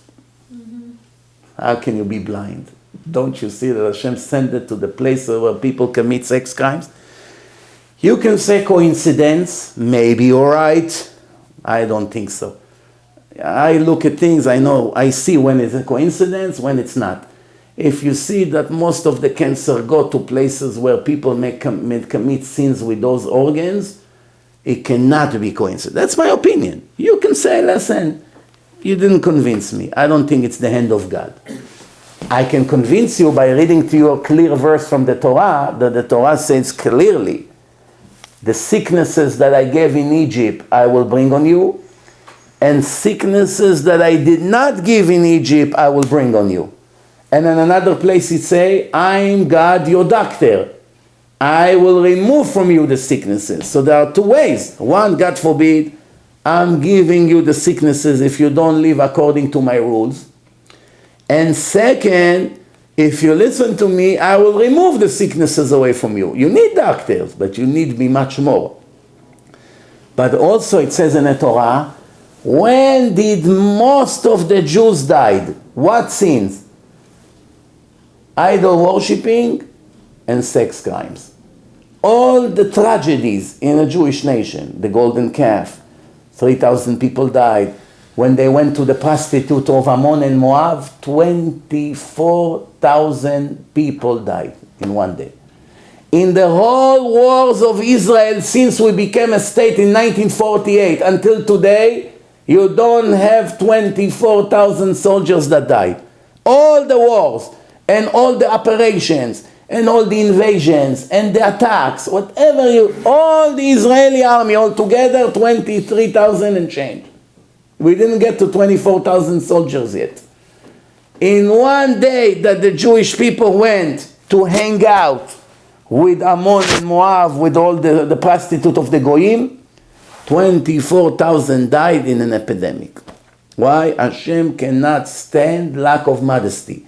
How can you be blind? Don't you see that Hashem sent it to the place where people commit sex crimes? You can say coincidence, maybe you're right. I don't think so. I look at things, I see when it's a coincidence, when it's not. If you see that most of the cancer go to places where people may commit sins with those organs, it cannot be coincidence. That's my opinion. You can say, listen, you didn't convince me. I don't think it's the hand of God. I can convince you by reading to you a clear verse from the Torah, that the Torah says clearly, the sicknesses that I gave in Egypt, I will bring on you, and sicknesses that I did not give in Egypt, I will bring on you. And in another place it say, I'm God, your doctor. I will remove from you the sicknesses. So there are 2 ways. One, God forbid, I'm giving you the sicknesses if you don't live according to my rules. And second, if you listen to me, I will remove the sicknesses away from you. You need doctors, but you need me much more. But also it says in the Torah, when did most of the Jews died? What sins? Idol worshipping and sex crimes. All the tragedies in a Jewish nation, the golden calf, 3,000 people died. When they went to the prostitute of Ammon and Moab, 24,000 people died in one day. In the whole wars of Israel since we became a state in 1948 until today, you don't have 24,000 soldiers that died. All the wars and all the operations and all the invasions and the attacks, all the Israeli army altogether, 23,000 and change. We didn't get to 24,000 soldiers yet. In one day that the Jewish people went to hang out with Ammon and Moab, with all the prostitute of the Goyim, 24,000 died in an epidemic. Why? Hashem cannot stand lack of modesty.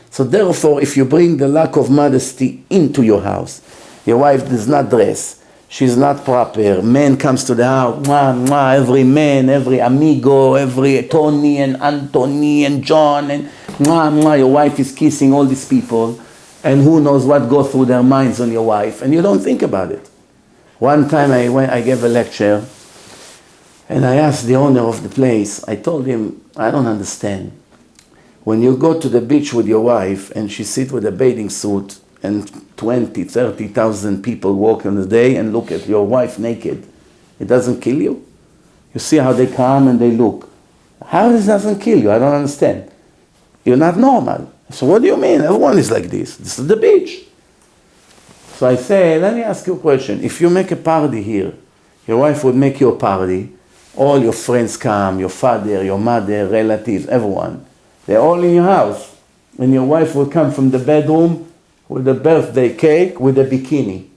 So therefore, if you bring the lack of modesty into your house, your wife does not dress, she's not proper, man comes to the house, every man, every amigo, every Tony and Anthony and John, and your wife is kissing all these people, And who knows what goes through their minds on your wife, and you don't think about it. One time I gave a lecture, and I asked the owner of the place, I told him, I don't understand. When you go to the beach with your wife, and she sits with a bathing suit, and 20, 30,000 people walk on the day and look at your wife naked, it doesn't kill you? You see how they come and they look. How this doesn't kill you? I don't understand. You're not normal. So what do you mean? Everyone is like this. This is the beach. So I say, let me ask you a question. If you make a party here, your wife would make you a party, all your friends come, your father, your mother, relatives, everyone. They're all in your house. And your wife will come from the bedroom with a birthday cake with a bikini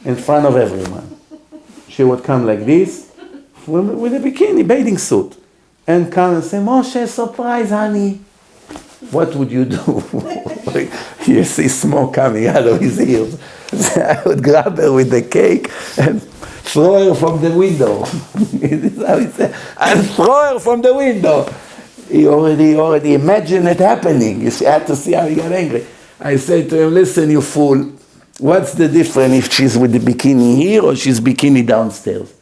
in front of everyone. She would come like this with a bikini, bathing suit, and come and say, Moshe, surprise, honey. What would you do? You see smoke coming out of his ears. I would grab her with the cake and throw her from the window. This is how he said. I'll throw her from the window. He already imagined it happening. You see, I had to see how he got angry. I said to him, listen, you fool. What's the difference if she's with the bikini here or she's bikini downstairs?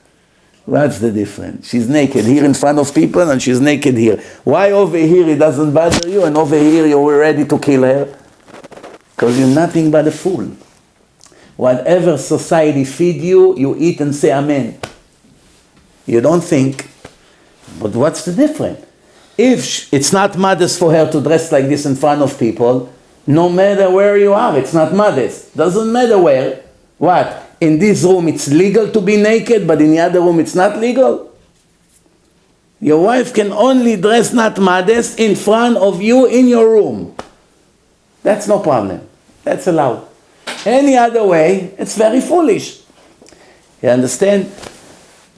What's the difference? She's naked here in front of people and she's naked here. Why over here it doesn't bother you and over here you're ready to kill her? Because you're nothing but a fool. Whatever society feed you, you eat and say amen. You don't think, but what's the difference? If it's not modest for her to dress like this in front of people, no matter where you are, it's not modest. Doesn't matter where. What? In this room it's legal to be naked, but in the other room it's not legal? Your wife can only dress not modest in front of you in your room. That's no problem. That's allowed. Any other way, it's very foolish. You understand?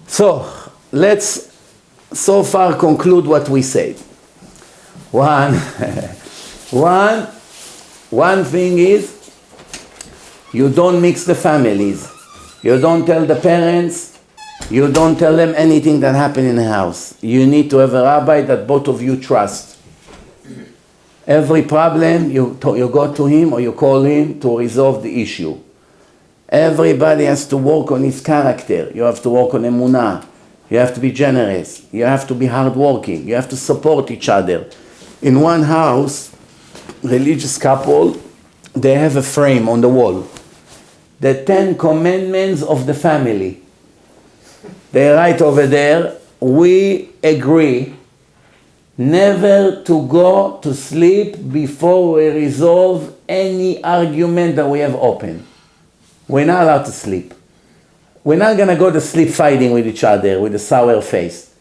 So, let's so far conclude what we said. One thing is, you don't mix the families. You don't tell the parents. You don't tell them anything that happened in the house. You need to have a rabbi that both of you trust. Every problem, you go to him or you call him to resolve the issue. Everybody has to work on his character. You have to work on emunah. You have to be generous. You have to be hardworking. You have to support each other. In one house, religious couple, they have a frame on the wall. The 10 commandments of the family. They write over there, we agree never to go to sleep before we resolve any argument that we have open. We're not allowed to sleep. We're not going to go to sleep fighting with each other with a sour face.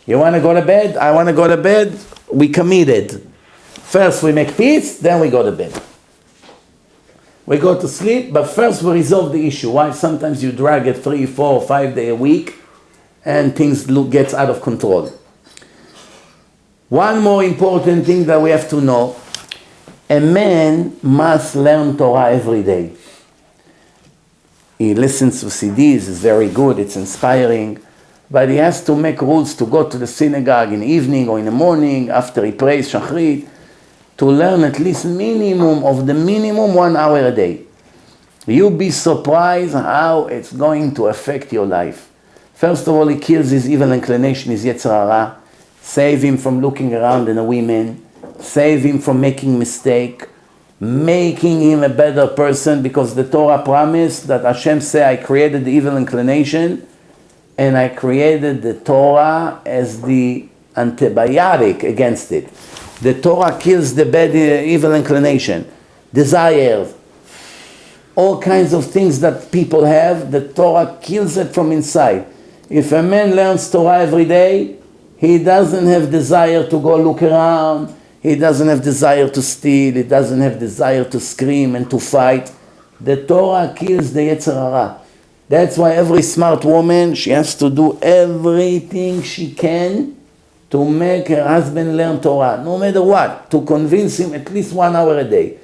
You want to go to bed? I want to go to bed. We committed. First we make peace, then we go to bed. We go to sleep, but first we resolve the issue. Why? Sometimes you drag it 3, 4, 5 days a week, and things gets out of control. One more important thing that we have to know, a man must learn Torah every day. He listens to CDs, it's very good, it's inspiring, but he has to make rules to go to the synagogue in the evening or in the morning after he prays Shachrit, to learn at least minimum 1 hour a day. You'll be surprised how it's going to affect your life. First of all, it kills his evil inclination, his Yetzer Hara. Save him from looking around at the women. Save him from making mistake. Making him a better person, because the Torah promised that Hashem say, I created the evil inclination and I created the Torah as the antibiotic against it. The Torah kills the bad evil inclination, desires, all kinds of things that people have. The Torah kills it from inside. If a man learns Torah every day, he doesn't have desire to go look around. He doesn't have desire to steal. He doesn't have desire to scream and to fight. The Torah kills the Yetzer Hara. That's why every smart woman, she has to do everything she can to make her husband learn Torah, no matter what, to convince him at least 1 hour a day.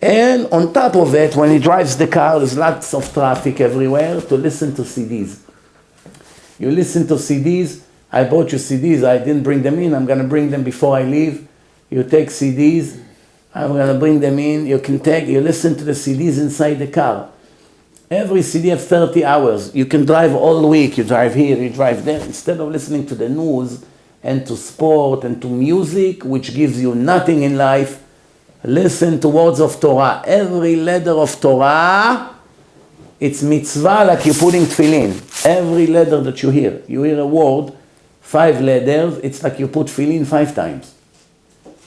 And on top of it, when he drives the car, there's lots of traffic everywhere, to listen to CDs. You listen to CDs. I bought you CDs. I didn't bring them in. I'm going to bring them before I leave. You take CDs. I'm going to bring them in. You listen to the CDs inside the car. Every CD has 30 hours. You can drive all week. You drive here, you drive there. Instead of listening to the news and to sport and to music, which gives you nothing in life, listen to words of Torah. Every letter of Torah, it's mitzvah like you're putting tefillin. Every letter that you hear a word, 5 letters, it's like you put tefillin 5 times.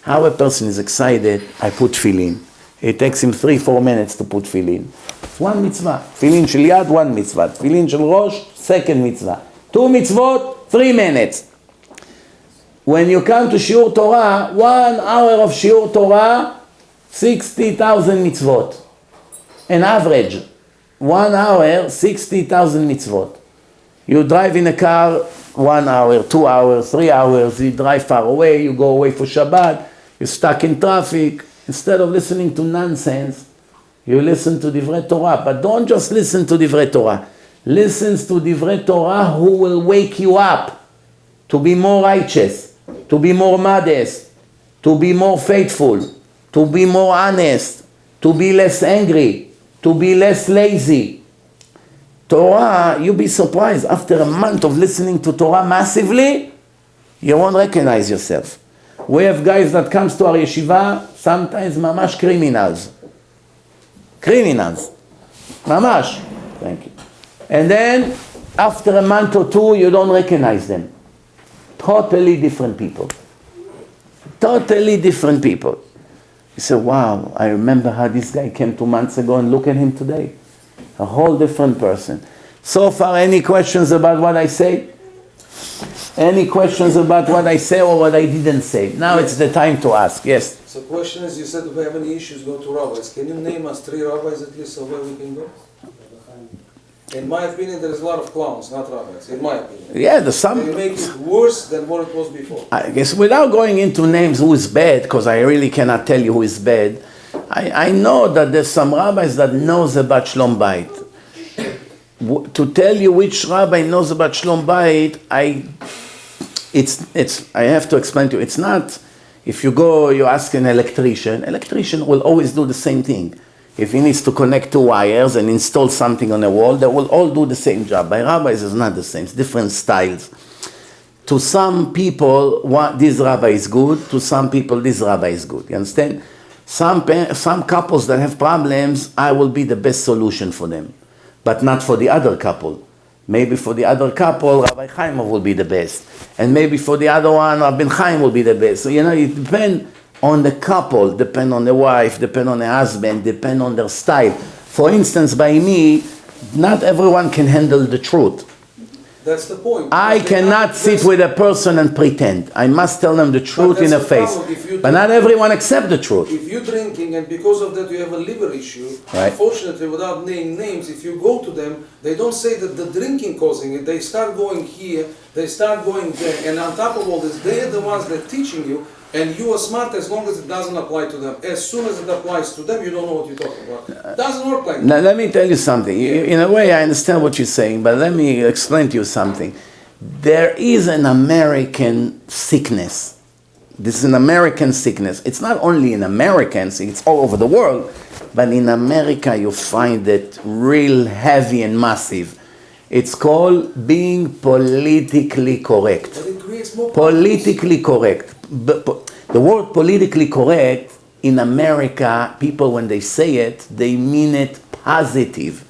How a person is excited, I put tefillin. It takes him 3-4 minutes to put tefillin. It's 1 mitzvah. Tefillin shel yad, 1 mitzvah. Tefillin shel rosh, 2nd mitzvah. 2 mitzvot, 3 minutes. When you come to Shiur Torah, 1 hour of Shiur Torah, 60,000 mitzvot. An average. 1 hour, 60,000 mitzvot. You drive in a car 1 hour, 2 hours, 3 hours. You drive far away, you go away for Shabbat. You're stuck in traffic. Instead of listening to nonsense, you listen to Divrei Torah. But don't just listen to Divrei Torah. Listen to Divrei Torah who will wake you up to be more righteous, to be more modest, to be more faithful, to be more honest, to be less angry, to be less lazy. Torah, you'll be surprised. After a month of listening to Torah massively, you won't recognize yourself. We have guys that comes to our yeshiva, sometimes mamash criminals. Criminals. Mamash. Thank you. And then, after a month or 2, you don't recognize them. Totally different people. Totally different people. You say, wow, I remember how this guy came 2 months ago and look at him today. A whole different person. So far, any questions about what I say? Any questions about what I say or what I didn't say? Now it's the time to ask. Yes? So the question is, you said if we have any issues, go to rabbis. Can you name us 3 rabbis at least of where we can go? In my opinion, there's a lot of clowns, not rabbis. In my opinion. Yeah, there's some. They make it worse than what it was before. I guess without going into names who is bad, because I really cannot tell you who is bad, I know that there's some rabbis that knows about Shlom Bayit. To tell you which rabbi knows about Shlom Bayit, I have to explain to you. It's not, if you go, you ask an electrician will always do the same thing. If he needs to connect 2 wires and install something on a wall, they will all do the same job. By rabbis, it's not the same. It's different styles. To some people, this rabbi is good. To some people, this rabbi is good. You understand? Some couples that have problems, I will be the best solution for them. But not for the other couple. Maybe for the other couple, Rabbi Chaimov will be the best. And maybe for the other one, Rabbi Chaim will be the best. So, it depends on the couple, depend on the wife, depend on the husband, depend on their style. For instance, by me, not everyone can handle the truth. That's the point. I cannot sit with a person and pretend. I must tell them the truth in the face. But not everyone accepts the truth. If you're drinking and because of that you have a liver issue, right. Unfortunately, without naming names, if you go to them, they don't say that the drinking causing it. They start going here, they start going there, and on top of all this, they are the ones that are teaching you. And you are smart as long as it doesn't apply to them. As soon as it applies to them, you don't know what you're talking about. It doesn't work like that. Now, let me tell you something. In a way, I understand what you're saying, but let me explain to you something. There is an American sickness. This is an American sickness. It's not only in Americans, it's all over the world. But in America, you find it real heavy and massive. It's called being politically correct. But it creates more politically correct. The word politically correct in America, people when they say it, they mean it positive.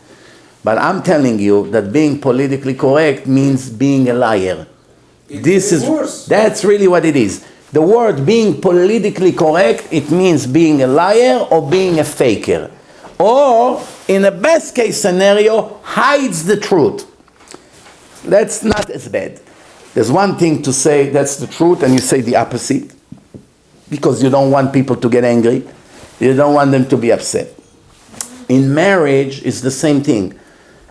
But I'm telling you that being politically correct means being a liar. That's really what it is. The word being politically correct, it means being a liar or being a faker. Or, in a best case scenario, hides the truth. That's not as bad. There's one thing to say that's the truth and you say the opposite because you don't want people to get angry. You don't want them to be upset. In marriage, it's the same thing.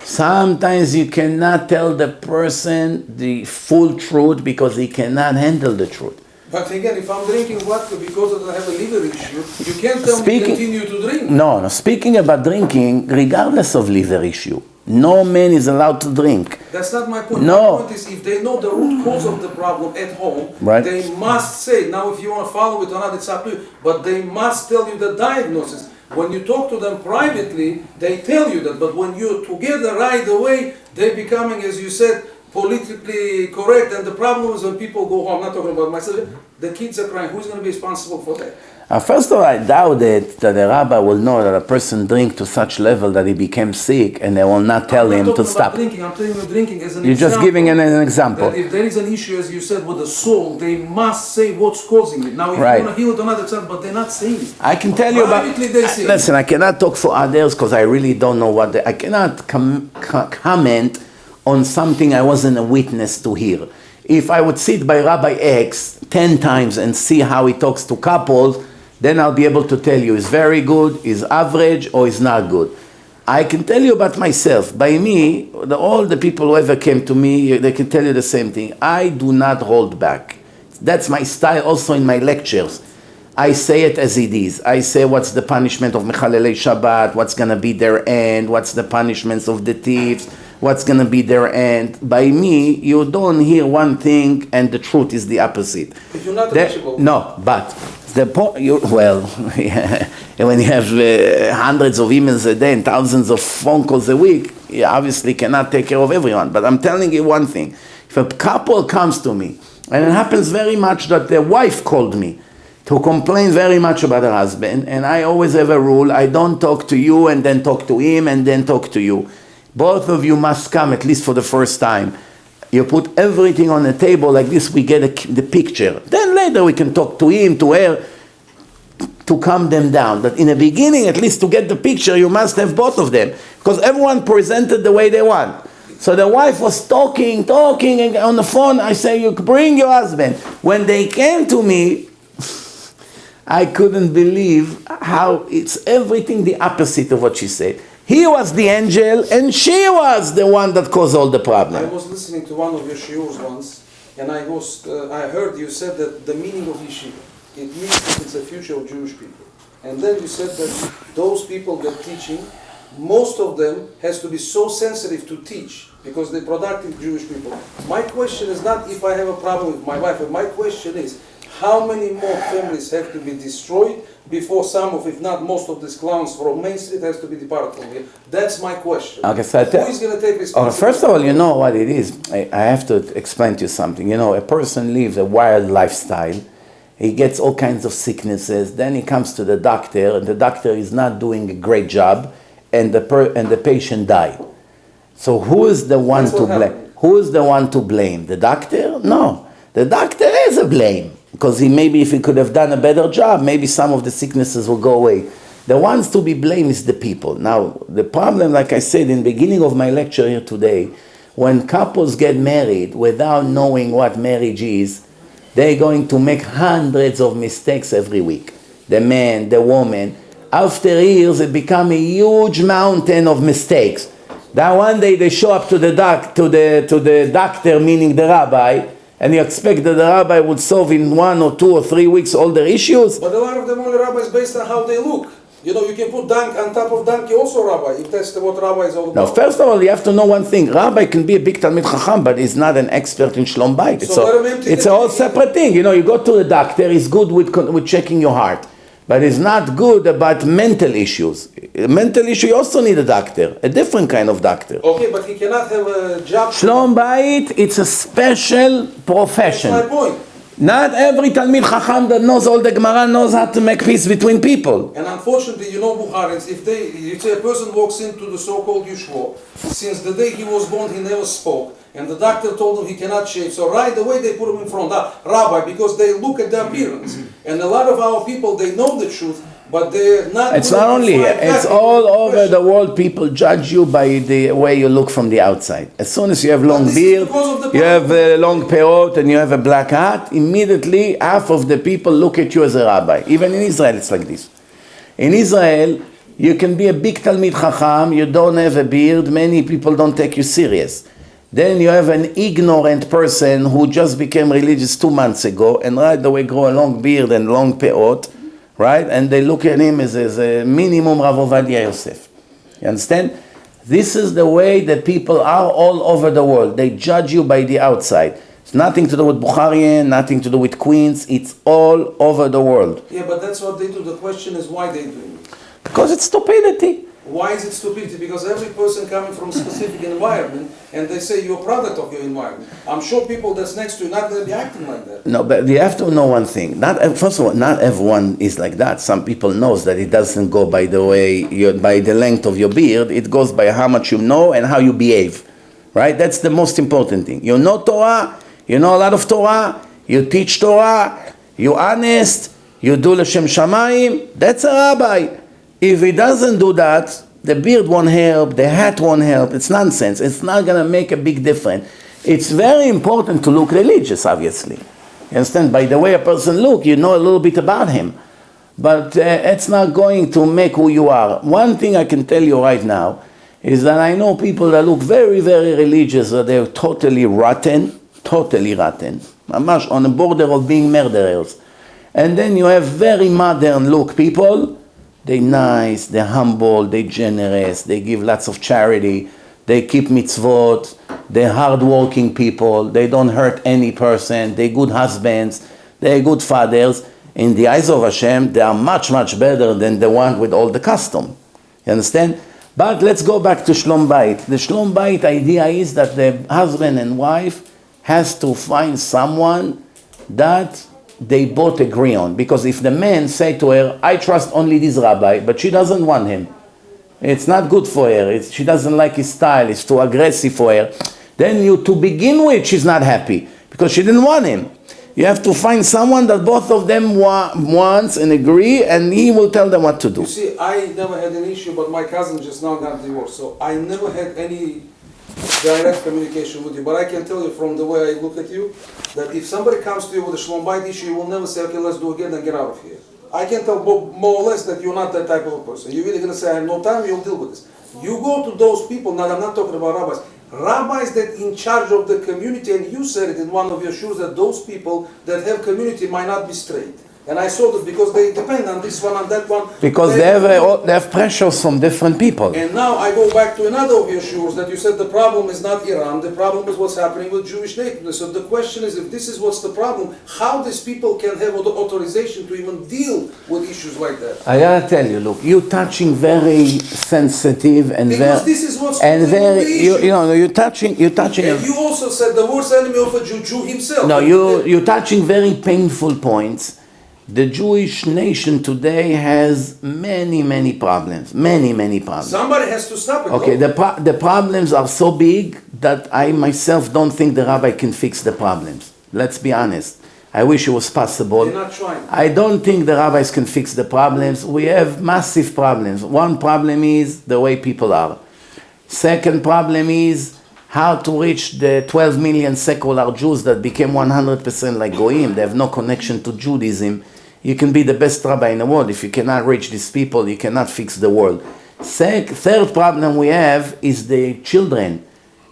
Sometimes you cannot tell the person the full truth because he cannot handle the truth. But again, if I'm drinking vodka because I have a liver issue, you can't tell me to continue to drink. No. Speaking about drinking, regardless of liver issue, no man is allowed to drink. That's not my point. No. My point is if they know the root cause of the problem at home, Right. they must say, now if you want to follow it or not, it's up to you, but they must tell you the diagnosis. When you talk to them privately, they tell you that, but when you're together right away, they're becoming, as you said, politically correct, and the problem is when people go home, I'm not talking about myself, the kids are crying, who's going to be responsible for that? First of all, I doubt it that the rabbi will know that a person drink to such level that he became sick and they will not tell him to stop. Drinking. I'm telling you drinking as an You're example. just giving an example. That if there is an issue, as you said, with the soul, they must say what's causing it. Now, if Right. you want to heal it or not, it's not, but they're not saying it. I can tell you about. Privately, they say it. Listen, I cannot talk for others because I really don't know what. I cannot comment on something I wasn't a witness to hear. If I would sit by Rabbi X 10 times and see how he talks to couples, then I'll be able to tell you is very good, is average, or is not good. I can tell you about myself. By me, all the people who ever came to me, they can tell you the same thing. I do not hold back. That's my style also in my lectures. I say it as it is. I say what's the punishment of Mechalelei Shabbat, what's going to be their end, what's the punishments of the thieves, what's going to be their end. By me, you don't hear one thing and the truth is the opposite. If you're not reachable. No, but the point, when you have hundreds of emails a day and thousands of phone calls a week, you obviously cannot take care of everyone. But I'm telling you one thing. If a couple comes to me, and it happens very much that the wife called me to complain very much about her husband, and I always have a rule, I don't talk to you and then talk to him and then talk to you. Both of you must come, at least for the first time. You put everything on the table like this, we get the picture. Then later we can talk to him, to her, to calm them down. But in the beginning, at least to get the picture, you must have both of them. Because everyone presented the way they want. So the wife was talking, and on the phone, I say, you bring your husband. When they came to me, I couldn't believe how it's everything the opposite of what she said. He was the angel, and she was the one that caused all the problem. I was listening to one of your shiurs once, and I heard you said that the meaning of yeshiva, it means that it's the future of Jewish people. And then you said that those people that teaching, most of them has to be so sensitive to teach, because they're productive Jewish people. My question is not if I have a problem with my wife, but my question is, how many more families have to be destroyed before some of, if not most of these clowns from Main Street has to be departed from here? That's my question. Okay, so who is going to take responsibility? First of all, you know what it is. I have to explain to you something. You know, a person lives a wild lifestyle. He gets all kinds of sicknesses. Then he comes to the doctor, and the doctor is not doing a great job, and the patient dies. So who is the one to blame? Who is the one to blame? The doctor? No. The doctor is a blame. Because maybe if he could have done a better job, maybe some of the sicknesses will go away. The ones to be blamed is the people. Now, the problem, like I said in the beginning of my lecture here today, when couples get married without knowing what marriage is, they're going to make hundreds of mistakes every week. The man, the woman. After years, it becomes a huge mountain of mistakes. Then one day they show up to the doctor, meaning the rabbi, and you expect that the rabbi would solve in 1 or 2 or 3 weeks all their issues? But a lot of them only rabbis based on how they look. You know, you can put on top of donkey also rabbi, if that's what rabbi is all about. Now, first of all, you have to know one thing. Rabbi can be a big Talmid Chacham, but he's not an expert in Shlom Bayit. It's a whole separate thing. You know, you go to the doctor, he's good with checking your heart. But he's not good about mental issues. Mental issue, you also need a doctor, a different kind of doctor. Okay, but he cannot have a job. Shlom Bayit, it's a special profession. That's my point. Not every Talmid Chacham that knows all the Gemara knows how to make peace between people. And unfortunately, you know, Bukharins, if a person walks into the so-called Yeshua, since the day he was born, he never spoke, and the doctor told him he cannot shave, so right away they put him in front, rabbi, because they look at the appearance. And a lot of our people, they know the truth, but they're not. It's not only here, it's all over the world. People judge you by the way you look from the outside. As soon as you have long beard, you have a long peot, and you have a black hat, immediately half of the people look at you as a rabbi. Even in Israel, it's like this. In Israel, you can be a big Talmid Chacham, you don't have a beard, many people don't take you serious. Then you have an ignorant person who just became religious 2 months ago and right away grow a long beard and long peot, right? And they look at him as a minimum Rav Ovadia Yosef. You understand? This is the way that people are all over the world. They judge you by the outside. It's nothing to do with Bukharian, nothing to do with Queens. It's all over the world. Yeah, but that's what they do. The question is why they do it. Because it's stupidity. Why is it stupidity? Because every person coming from a specific environment, and they say you're a product of your environment. I'm sure people that's next to you not going to be acting like that. No, but you have to know one thing. First of all, not everyone is like that. Some people knows that it doesn't go by the way, by the length of your beard. It goes by how much you know and how you behave. Right? That's the most important thing. You know Torah, you know a lot of Torah, you teach Torah, you're honest, you do L'Shem Shamayim. That's a rabbi. If he doesn't do that, the beard won't help, the hat won't help. It's nonsense. It's not going to make a big difference. It's very important to look religious, obviously. You understand? By the way a person looks, you know a little bit about him. But it's not going to make who you are. One thing I can tell you right now is that I know people that look very, very religious, that they're totally rotten, mamash on the border of being murderers. And then you have very modern look people. They're nice, they're humble, they're generous, they give lots of charity, they keep mitzvot, they're hardworking people, they don't hurt any person, they're good husbands, they're good fathers. In the eyes of Hashem, they are much, much better than the one with all the custom. You understand? But let's go back to Shlom Bayit. The Shlom Bayit idea is that the husband and wife has to find someone that they both agree on. Because if the man say to her, I trust only this rabbi, but she doesn't want him, it's not good for her, she doesn't like his style, it's too aggressive for her, then to begin with, she's not happy, because she didn't want him. You have to find someone that both of them wants and agree, and he will tell them what to do. You see, I never had an issue, but my cousin just now got divorced, so I never had any direct communication with you. But I can tell you from the way I look at you, that if somebody comes to you with a Shlom Bayit issue, you will never say, okay, let's do again and get out of here. I can tell more or less that you're not that type of a person. You're really going to say, I have no time, you'll deal with this. You go to those people, now I'm not talking about rabbis, rabbis that in charge of the community, and you said it in one of your shows that those people that have community might not be straight. And I saw this because they depend on this one, on that one. Because they have pressures from different people. And now I go back to another of your shows that you said the problem is not Iran, the problem is what's happening with Jewish nakedness. So the question is, if this is what's the problem, how these people can have the authorization to even deal with issues like that? I gotta tell you, look, you're touching very sensitive and because this is what's you're touching. And you also said the worst enemy of a Jew himself. No, you're touching very painful points. The Jewish nation today has many problems. Many problems. Somebody has to stop it. Okay, the problems are so big that I myself don't think the rabbi can fix the problems. Let's be honest. I wish it was possible. You're not trying. I don't think the rabbis can fix the problems. We have massive problems. One problem is the way people are. Second problem is how to reach the 12 million secular Jews that became 100% like Goyim. They have no connection to Judaism. You can be the best rabbi in the world. If you cannot reach these people, you cannot fix the world. Third problem we have is the children.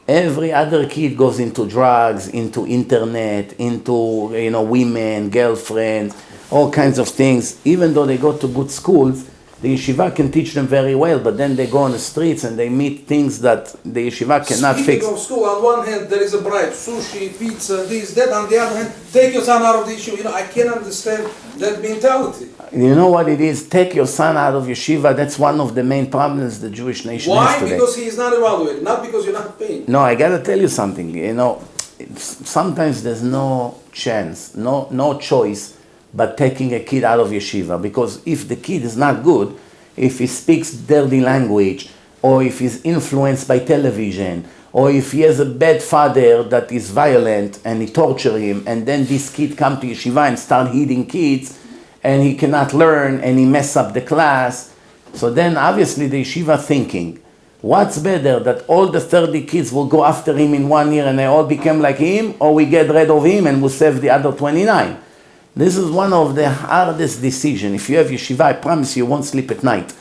Every other kid goes into drugs, into internet, into women, girlfriends, all kinds of things. Even though they go to good schools, the yeshiva can teach them very well, but then they go on the streets and they meet things that the yeshiva cannot fix. Speaking of school, on one hand there is a bribe, sushi, pizza, this, that. On the other hand, take your son out of the issue. I can't understand that mentality. You know what it is? Take your son out of yeshiva. That's one of the main problems the Jewish nation has today. Why? Because he is not evaluated, not because you're not paying. No, I gotta tell you something. Sometimes there's no chance, no choice but taking a kid out of yeshiva, because if the kid is not good, if he speaks dirty language, or if he's influenced by television, or if he has a bad father that is violent and he torture him, and then this kid come to yeshiva and start hitting kids, and he cannot learn and he mess up the class, so then obviously the yeshiva thinking, what's better, that all the 30 kids will go after him in 1 year and they all become like him, or we get rid of him and we'll save the other 29? This is one of the hardest decisions. If you have yeshiva, I promise you won't sleep at night.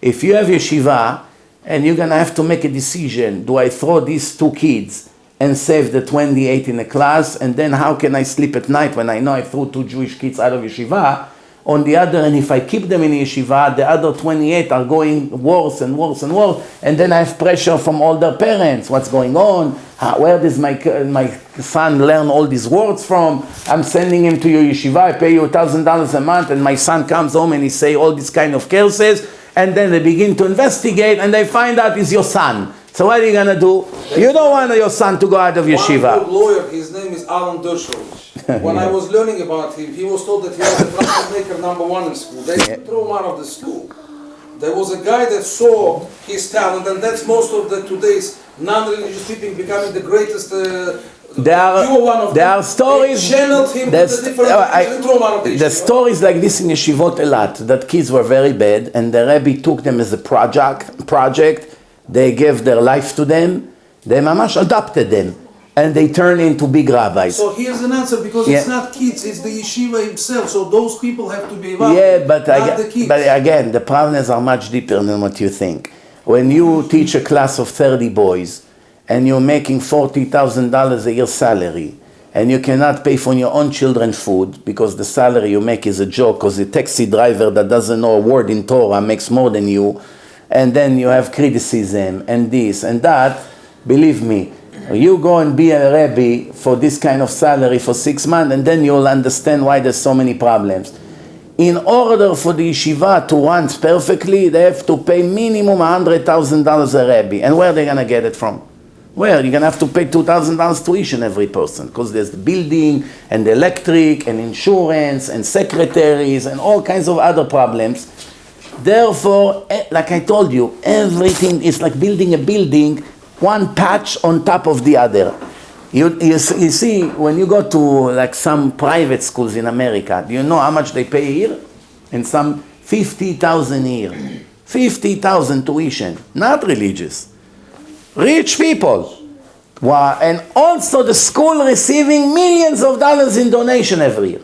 If you have yeshiva and you're going to have to make a decision, do I throw these 2 kids and save the 28 in the class, and then how can I sleep at night when I know I threw 2 Jewish kids out of yeshiva? On the other hand, if I keep them in yeshiva, the other 28 are going worse and worse and worse, and then I have pressure from all their parents. What's going on? Where does my son learn all these words from? I'm sending him to your yeshiva, I pay you $1,000 a month, and my son comes home and he say all these kind of curses, and then they begin to investigate, and they find out it's your son. So what are you going to do? You don't want your son to go out of yeshiva. One good lawyer, his name is Alan Dershowitz. When I was learning about him, he was told that he was the troublemaker #1 in school. They didn't throw him out of the school. There was a guy that saw his talent, and that's most of the today's non-religious people becoming the greatest. There are stories. They channeled him to the different. The stories like this in yeshivot a lot. That kids were very bad, and the Rebbe took them as a project. They gave their life to them. They mamash adopted them, and they turned into big rabbis. So here's an answer, because it's not kids, it's the yeshiva himself. So those people have to be evaluated. Yeah, but again, the problems are much deeper than what you think. When you teach a class of 30 boys, and you're making $40,000 a year salary, and you cannot pay for your own children food because the salary you make is a joke, because the taxi driver that doesn't know a word in Torah makes more than you, and then you have criticism and this and that, believe me, you go and be a Rebbe for this kind of salary for 6 months, and then you'll understand why there's so many problems. In order for the yeshiva to run perfectly, they have to pay minimum $100,000 a Rebbe. And where are they going to get it from? Well, you're going to have to pay $2,000 tuition every person, because there's the building and the electric and insurance and secretaries and all kinds of other problems. Therefore, like I told you, everything is like building a building, one patch on top of the other. You see, when you go to like some private schools in America, do you know how much they pay here? In some $50,000 a year. $50,000 tuition, not religious. Rich people. Wow. And also the school receiving millions of dollars in donation every year.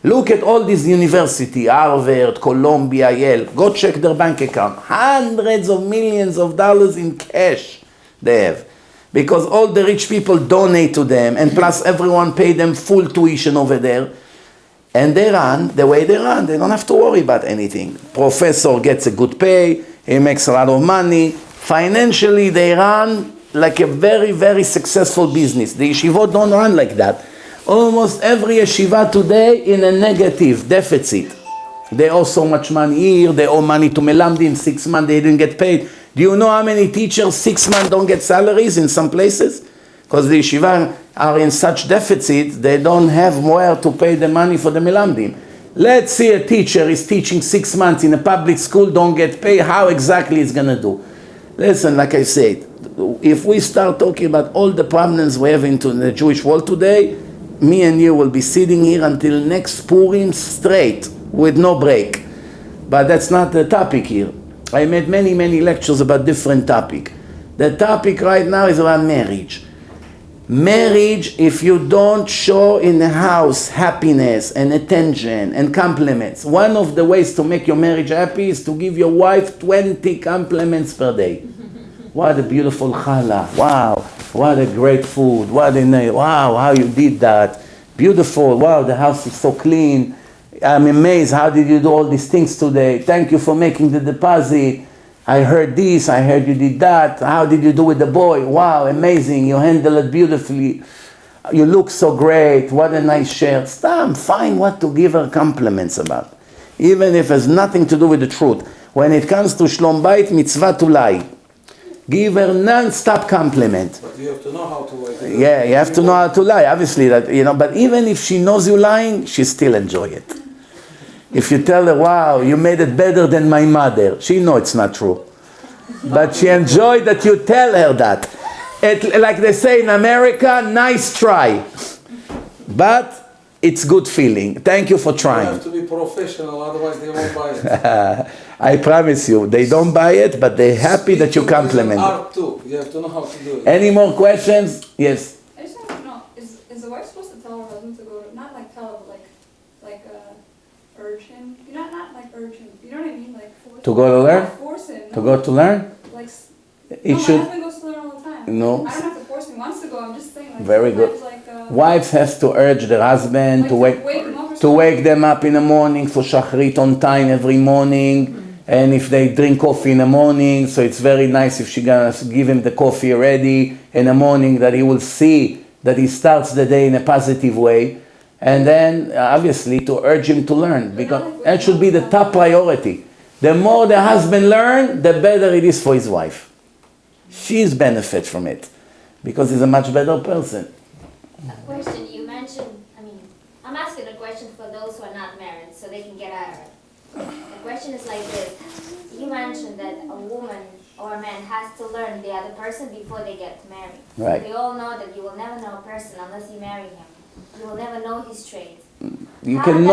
Look at all these universities, Harvard, Columbia, Yale. Go check their bank account. Hundreds of millions of dollars in cash they have. Because all the rich people donate to them, and plus everyone pay them full tuition over there. And they run the way they run. They don't have to worry about anything. Professor gets a good pay. He makes a lot of money. Financially, they run like a very, very successful business. The yeshivot don't run like that. Almost every yeshiva today in a negative deficit. They owe so much money here. They owe money to Melamdim. 6 months they didn't get paid. Do you know how many teachers 6 months don't get salaries in some places? Because the yeshiva are in such deficit, they don't have where to pay the money for the Melamdim. Let's say a teacher is teaching 6 months in a public school, don't get paid, how exactly it's going to do? Listen, like I said, if we start talking about all the problems we have in the Jewish world today, me and you will be sitting here until next Purim straight, with no break. But that's not the topic here. I made many, many lectures about different topics. The topic right now is about marriage. Marriage, if you don't show in the house happiness and attention and compliments, one of the ways to make your marriage happy is to give your wife 20 compliments per day. What a beautiful challah. Wow, what a great food. Wow, how you did that. Beautiful. Wow, the house is so clean. I'm amazed. How did you do all these things today? Thank you for making the deposit. I heard this. I heard you did that. How did you do with the boy? Wow, amazing. You handle it beautifully. You look so great. What a nice shirt. Stop. Find what to give her compliments about. Even if it has nothing to do with the truth. When it comes to Shlom Bayit, mitzvah to lie. Give her non-stop compliment. But you have to know how to lie. Yeah, you have to know how to lie. Obviously, but even if she knows you lying, she still enjoy it. If you tell her, wow, you made it better than my mother, she knows it's not true. But she enjoyed that you tell her that. Like they say in America, nice try. But it's good feeling. Thank you for trying. You have to be professional, otherwise they won't buy it. I promise you, they don't buy it, but they're happy that you compliment them. Art too. You have to know how to do it. Any more questions? Yes. I just want to know, is the wife supposed to tell her husband to go, not like tell him, like urge him? Not like urge him, you know what I mean? Like force To go to learn? Not force him. To go to learn? Like, It no, should. my husband goes to learn all the time. No. I don't have to force him. He wants to go, I'm just saying. Like, Very good. sometimes, like, Wives have to urge their husband like to wake. wake him up or to wake them up in the morning for shachrit on time every morning, and if they drink coffee in the morning, so it's very nice if she gonna give him the coffee already in the morning, that he will see that he starts the day in a positive way, and then obviously to urge him to learn, because that should be the top priority. The more the husband learns, the better it is for his wife. She's benefit from it, because he's a much better person. A question you mentioned, I'm asking a question for those who are not married, so they can get out of it. The question is like this. You mentioned that a woman or a man has to learn the other person before they get married. Right. We all know that you will never know a person unless you marry him. You will never know his traits. You can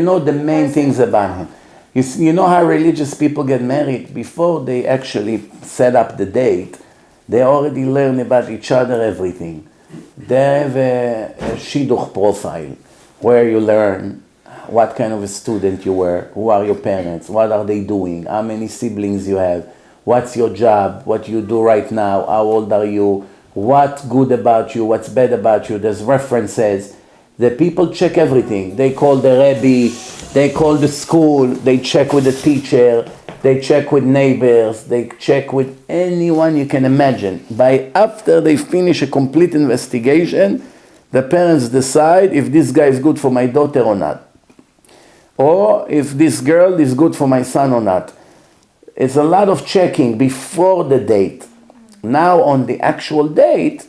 know the main things about him. You know how religious people get married? Before they actually set up the date, they already learn about each other, everything. They have a shidduch profile where you learn what kind of a student you were, who are your parents, what are they doing, how many siblings you have, what's your job, what you do right now, how old are you, what's good about you, what's bad about you. There's references. The people check everything. They call the Rebbe, they call the school, they check with the teacher, they check with neighbors, they check with anyone you can imagine. After they finish a complete investigation, the parents decide if this guy is good for my daughter or not, or if this girl is good for my son or not. It's a lot of checking before the date. Now on the actual date,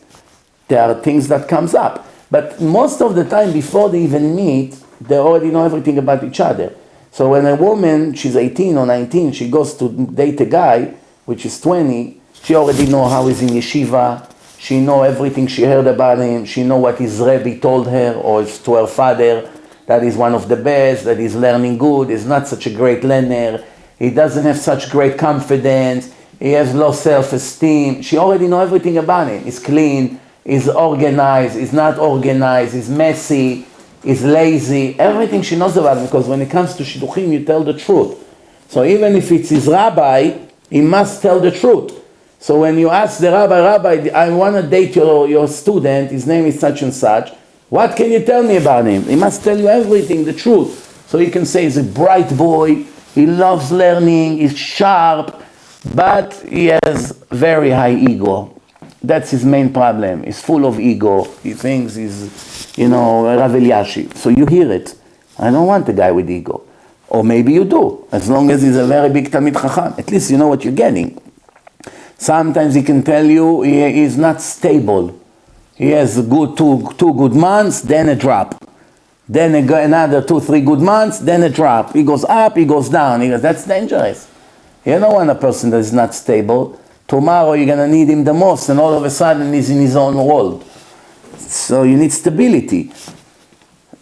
there are things that comes up. But most of the time before they even meet, they already know everything about each other. So when a woman, she's 18 or 19, she goes to date a guy, which is 20, she already know how he's in yeshiva, she know everything she heard about him, she know what his Rebbe told her, or to her father, that he's one of the best, that he's learning good, he's not such a great learner, he doesn't have such great confidence, he has low self-esteem. She already know everything about him. He's clean, he's organized, he's not organized, he's messy, he's lazy, everything she knows about him, because when it comes to shidduchim, you tell the truth. So even if it's his rabbi, he must tell the truth. So when you ask the rabbi, I want to date your student, his name is such and such, what can you tell me about him? He must tell you everything, the truth. So you can say he's a bright boy, he loves learning, he's sharp, but he has very high ego. That's his main problem. He's full of ego. He thinks he's, Rav Eliashi. So you hear it. I don't want a guy with ego. Or maybe you do, as long as he's a very big Talmid Chacham. At least you know what you're getting. Sometimes he can tell you he is not stable. He has two good months, then a drop. Then another 2-3 good months, then a drop. He goes up, he goes down. He goes, that's dangerous. You don't want a person that is not stable. Tomorrow you're going to need him the most, and all of a sudden he's in his own world. So you need stability.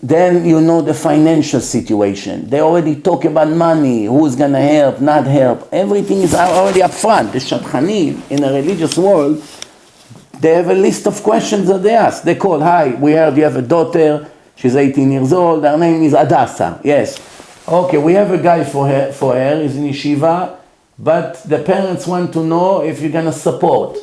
Then you know the financial situation. They already talk about money, who's going to help, not help. Everything is already up front. The Shadchanim in a religious world, they have a list of questions that they ask. They call, hi, we heard you have a daughter, she's 18 years old, her name is Adasa. Yes. Okay, we have a guy for her, he's in yeshiva, but the parents want to know if you're going to support.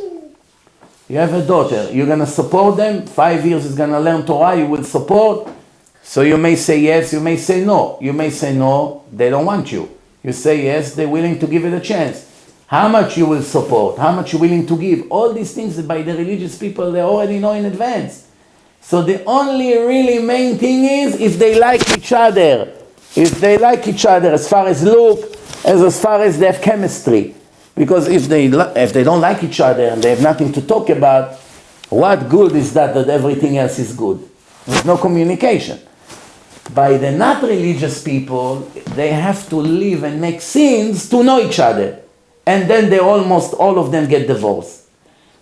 You have a daughter, you're going to support them, 5 years is going to learn Torah, you will support. So you may say yes, you may say no. You may say no, they don't want you. You say yes, they're willing to give it a chance. How much you will support, how much you're willing to give. All these things by the religious people, they already know in advance. So the only really main thing is if they like each other. If they like each other as far as look, as far as they have chemistry. Because if they don't like each other and they have nothing to talk about, what good is that everything else is good? There's no communication. By the not religious people, they have to live and make sins to know each other. And then they almost all of them get divorced.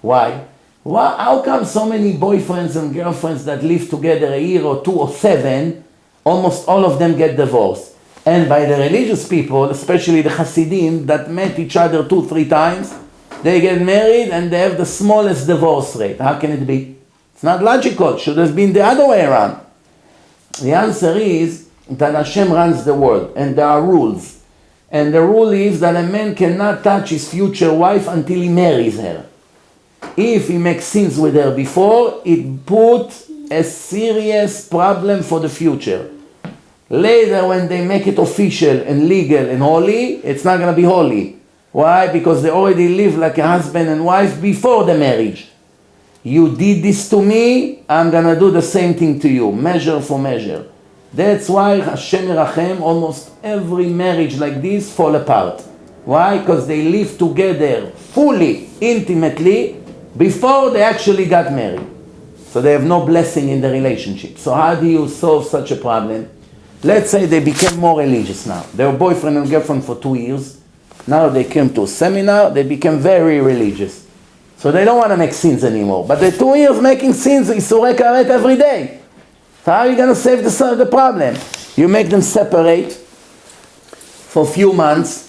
Why? How come so many boyfriends and girlfriends that live together a year or 2 or 7, almost all of them get divorced? And by the religious people, especially the Hasidim that met each other 2-3 times, they get married and they have the smallest divorce rate. How can it be? It's not logical. It should have been the other way around. The answer is that Hashem runs the world and there are rules. And the rule is that a man cannot touch his future wife until he marries her. If he makes sins with her before, it put a serious problem for the future. Later, when they make it official and legal and holy, it's not going to be holy. Why? Because they already live like a husband and wife before the marriage. You did this to me, I'm going to do the same thing to you, measure for measure. That's why Hashem Yerachem, almost every marriage like this fall apart. Why? Because they live together fully, intimately, before they actually got married. So they have no blessing in the relationship. So how do you solve such a problem? Let's say they became more religious now. They were boyfriend and girlfriend for 2 years. Now they came to a seminar, they became very religious. So they don't want to make sins anymore. But the 2 years making sins, Isurei Karet every day. So how are you going to save the problem? You make them separate for a few months.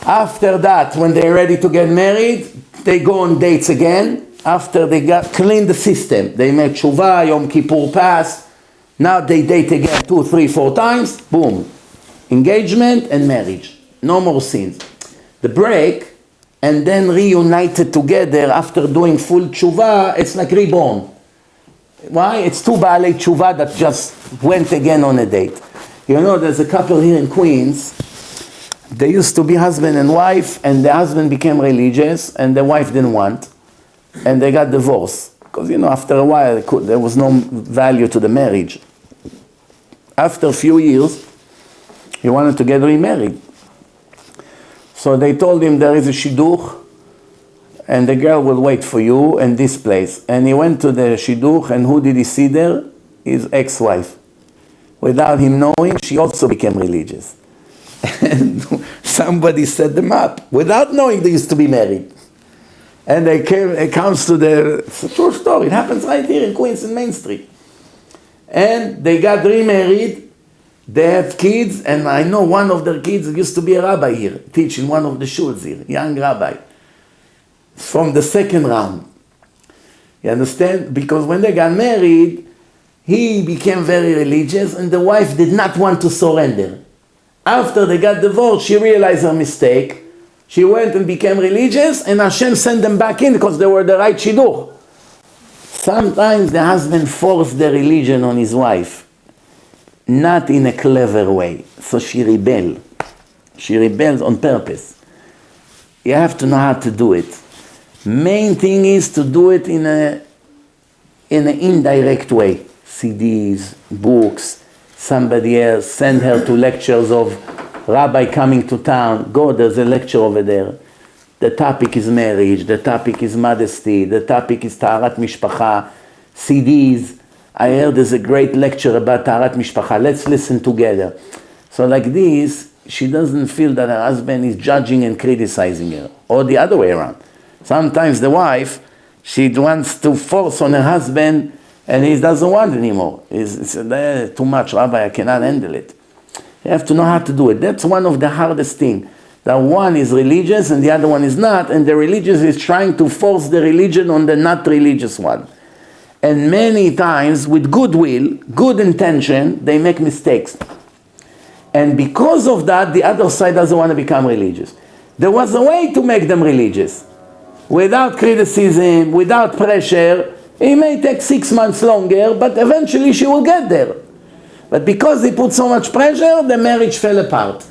After that, when they're ready to get married, they go on dates again. After they got cleaned the system, they make tshuva, Yom Kippur passed. Now they date again 2, 3, 4 times. Boom. Engagement and marriage. No more sins. The break, and then reunited together after doing full tshuva, it's like reborn. Why? It's two Baalei tshuva that just went again on a date. You know, there's a couple here in Queens. They used to be husband and wife, and the husband became religious, and the wife didn't want, and they got divorced. Because, you know, after a while, there was no value to the marriage. After a few years, he wanted to get remarried. So they told him there is a shidduch, and the girl will wait for you in this place. And he went to the shidduch, and who did he see there? His ex-wife. Without him knowing, she also became religious. And somebody set them up. Without knowing they used to be married. And it comes to it's a true story. It happens right here in Queens in Main Street. And they got remarried. They have kids, and I know one of their kids used to be a rabbi here, teaching one of the shuls here, young rabbi. From the second round. You understand? Because when they got married, he became very religious, and the wife did not want to surrender. After they got divorced, she realized her mistake. She went and became religious, and Hashem sent them back in because they were the right shidduch. Sometimes the husband forced the religion on his wife. Not in a clever way. So she rebels. She rebels on purpose. You have to know how to do it. Main thing is to do it in an indirect way. CDs, books, somebody else, send her to lectures of rabbi coming to town. Go, there's a lecture over there. The topic is marriage, the topic is modesty, the topic is Taharat Mishpacha, CDs. I heard there's a great lecture about Taharat Mishpacha. Let's listen together. So like this, she doesn't feel that her husband is judging and criticizing her. Or the other way around. Sometimes the wife, she wants to force on her husband, and he doesn't want anymore. It's too much, Rabbi, I cannot handle it. You have to know how to do it. That's one of the hardest things. That one is religious and the other one is not, and the religious is trying to force the religion on the not religious one. And many times, with goodwill, good intention, they make mistakes. And because of that, the other side doesn't want to become religious. There was a way to make them religious. Without criticism, without pressure. It may take 6 months longer, but eventually she will get there. But because they put so much pressure, the marriage fell apart.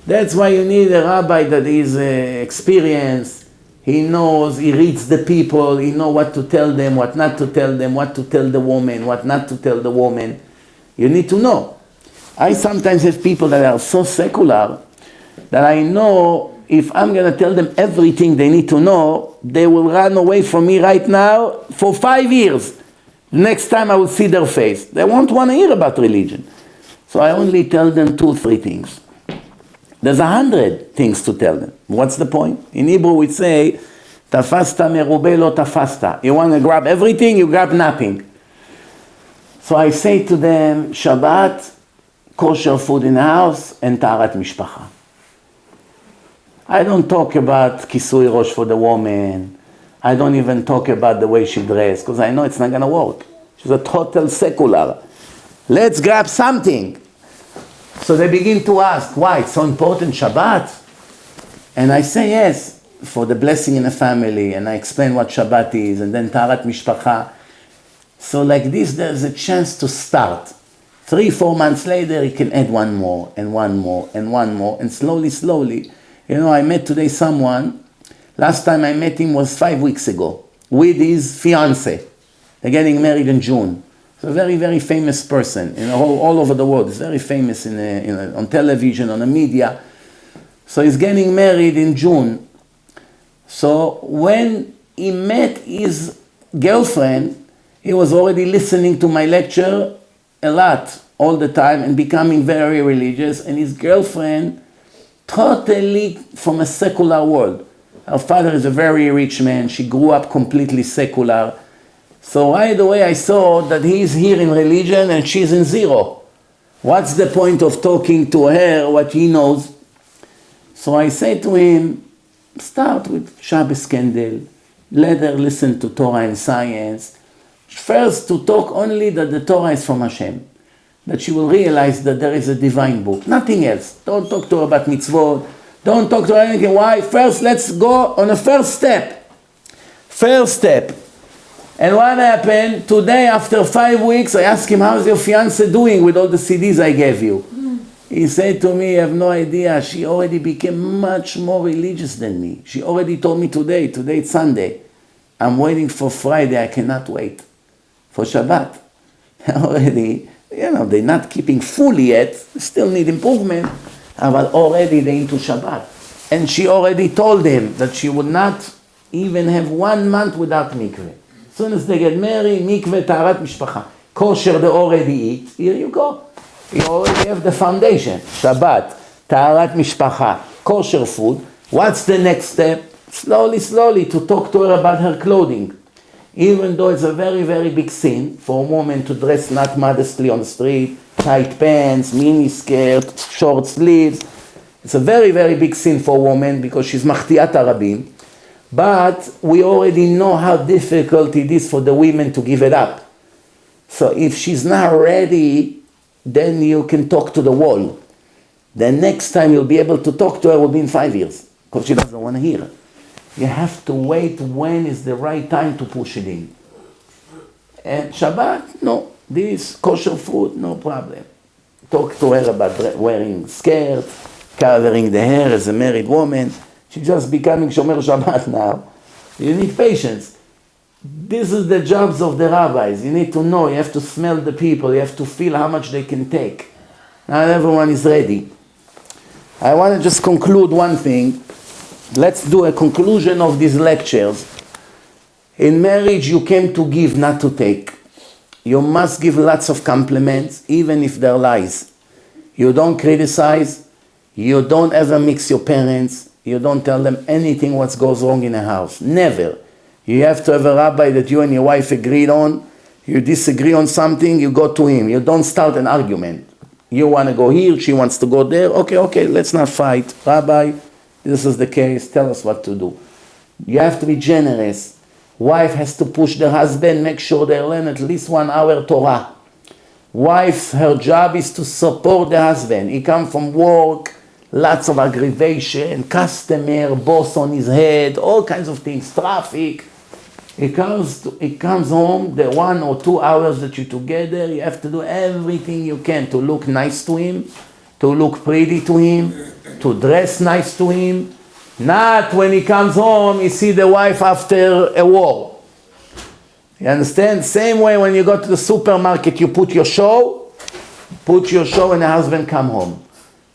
That's why you need a rabbi that is experienced. He knows, he reads the people, he knows what to tell them, what not to tell them, what to tell the woman, what not to tell the woman. You need to know. I sometimes have people that are so secular that I know if I'm going to tell them everything they need to know, they will run away from me right now for 5 years. Next time I will see their face. They won't want to hear about religion. So I only tell them 2, 3 things. There's 100 things to tell them. What's the point? In Hebrew we say, tafasta merube lo tafasta. You want to grab everything, you grab nothing. So I say to them, Shabbat, kosher food in the house, and Taharat Mishpacha. I don't talk about kisui rosh for the woman. I don't even talk about the way she dressed, because I know it's not going to work. She's a total secular. Let's grab something. So they begin to ask, why, it's so important, Shabbat? And I say yes, for the blessing in the family, and I explain what Shabbat is, and then Taharat Mishpacha. So like this, there's a chance to start. 3-4 months later, he can add one more, and one more, and one more, and slowly. I met today someone, last time I met him was 5 weeks ago, with his fiance. They're getting married in June. He's a very, very famous person, all over the world. He's very famous on television, on the media. So he's getting married in June. So when he met his girlfriend, he was already listening to my lecture a lot, all the time, and becoming very religious. And his girlfriend, totally from a secular world. Her father is a very rich man. She grew up completely secular. So right away I saw that he's here in religion and she's in zero. What's the point of talking to her what he knows? So I say to him, start with Shabbos candle. Let her listen to Torah and science. First to talk only that the Torah is from Hashem. That she will realize that there is a divine book. Nothing else. Don't talk to her about mitzvot. Don't talk to her anything. Why? First let's go on a first step. First step. And what happened? Today, after 5 weeks, I asked him, how's your fiancé doing with all the CDs I gave you? He said to me, I have no idea. She already became much more religious than me. She already told me today it's Sunday. I'm waiting for Friday, I cannot wait. For Shabbat. Already, they're not keeping fully yet, still need improvement, but already they're into Shabbat. And she already told him that she would not even have 1 month without mikveh. As soon as they get married, mikveh, taharat mishpacha. Kosher, they already eat. Here you go. You already have the foundation. Shabbat, taharat mishpacha, kosher food. What's the next step? Slowly to talk to her about her clothing. Even though it's a very, very big sin for a woman to dress not modestly on the street, tight pants, mini skirt, short sleeves. It's a very, very big sin for a woman because she's machtiyat harabim. But we already know how difficult it is for the women to give it up. So if she's not ready, then you can talk to the wall. The next time you'll be able to talk to her will be in 5 years, because she doesn't want to hear. You have to wait when is the right time to push it in. And Shabbat, no. This kosher food, no problem. Talk to her about wearing skirt, covering the hair as a married woman. She's just becoming Shomer Shabbat now. You need patience. This is the jobs of the rabbis. You need to know, you have to smell the people, you have to feel how much they can take. Not everyone is ready. I want to just conclude one thing. Let's do a conclusion of these lectures. In marriage, you came to give, not to take. You must give lots of compliments, even if they're lies. You don't criticize. You don't ever mix your parents. You don't tell them anything what goes wrong in a house. Never. You have to have a rabbi that you and your wife agreed on. You disagree on something, you go to him. You don't start an argument. You want to go here, she wants to go there. Okay, let's not fight. Rabbi, this is the case, tell us what to do. You have to be generous. Wife has to push the husband, make sure they learn at least 1 hour Torah. Wife, her job is to support the husband. He comes from work, lots of aggravation, customer, boss on his head, all kinds of things, traffic. He comes home, the 1 or 2 hours that you're together, you have to do everything you can to look nice to him, to look pretty to him, to dress nice to him. Not when he comes home, you see the wife after a war. You understand? Same way when you go to the supermarket, you put your show and the husband come home.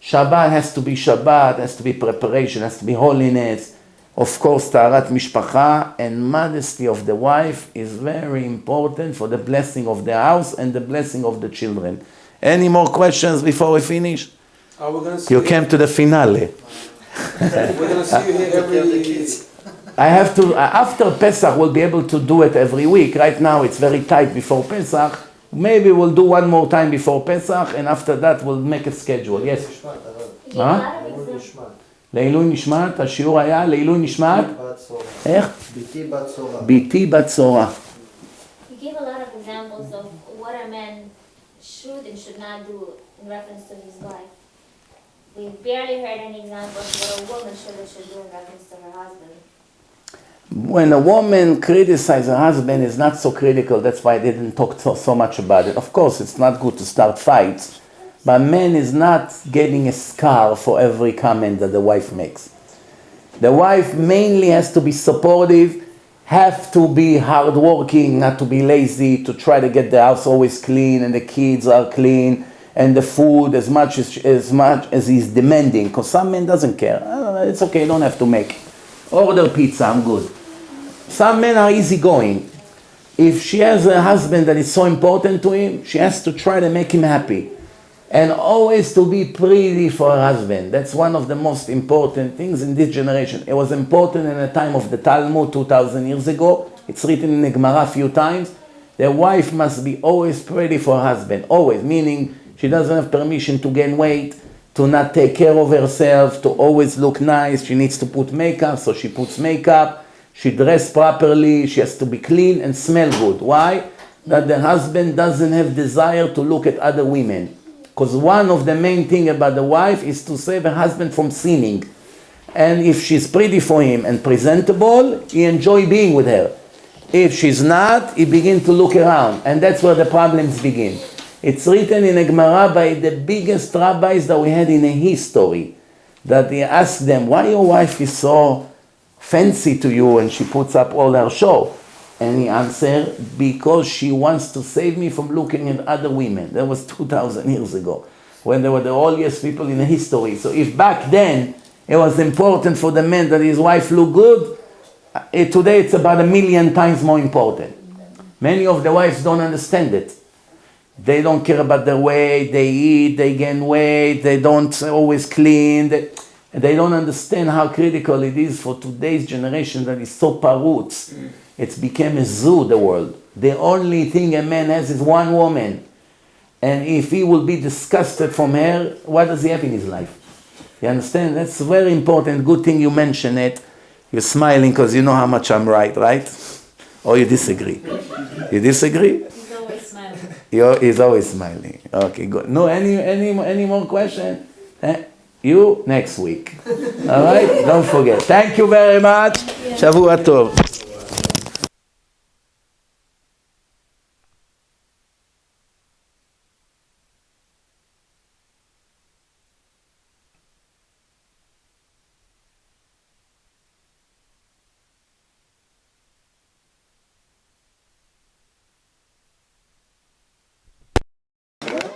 Shabbat has to be Shabbat, has to be preparation, has to be holiness. Of course, taharat mishpacha and modesty of the wife is very important for the blessing of the house and the blessing of the children. Any more questions before we finish? You came to the finale. We're going to see you here every... I have to, after Pesach, we'll be able to do it every week. Right now, it's very tight before Pesach. Maybe we'll do one more time before Pesach, and after that, we'll make a schedule. Yes? לעילוי נשמת, השיעור היה לעילוי נשמת? איך? ביתי בת צורה. He gave a lot of examples of what a man should and should not do in reference to his wife. We barely heard any examples of what a woman should and should do in reference to her husband. When a woman criticizes her husband, is not so critical. That's why I didn't talk so much about it. Of course, it's not good to start fights, but man is not getting a scar for every comment that the wife makes. The wife mainly has to be supportive, have to be hardworking, not to be lazy, to try to get the house always clean and the kids are clean and the food as much as he's demanding. Because some men doesn't care. It's okay, you don't have to make. Order pizza, I'm good. Some men are easygoing. If she has a husband that is so important to him, she has to try to make him happy. And always to be pretty for her husband. That's one of the most important things in this generation. It was important in the time of the Talmud 2,000 years ago. It's written in the Gemara a few times. The wife must be always pretty for her husband. Always, meaning she doesn't have permission to gain weight, to not take care of herself, to always look nice. She needs to put makeup, so she puts makeup. She dresses properly. She has to be clean and smell good. Why? That the husband doesn't have desire to look at other women. Because one of the main things about the wife is to save her husband from sinning. And if she's pretty for him and presentable, he enjoys being with her. If she's not, he begins to look around. And that's where the problems begin. It's written in a Gemara by the biggest rabbis that we had in a history. That he asked them, why your wife is so fancy to you and she puts up all her show? And he answered, because she wants to save me from looking at other women. That was 2,000 years ago, when they were the holiest people in the history. So if back then it was important for the man that his wife looked good, today it's about 1,000,000 times more important. Many of the wives don't understand it. They don't care about their weight, they eat, they gain weight, they don't always clean. They don't understand how critical it is for today's generation that is so parutz. It's become a zoo, the world. The only thing a man has is one woman. And if he will be disgusted from her, what does he have in his life? You understand? That's very important. Good thing you mention it. You're smiling because you know how much I'm right? Or you disagree? You disagree? He's always smiling. He's always smiling. Okay, good. No, any more questions? You next week. All right? Don't forget. Thank you very much. Shavua Tov.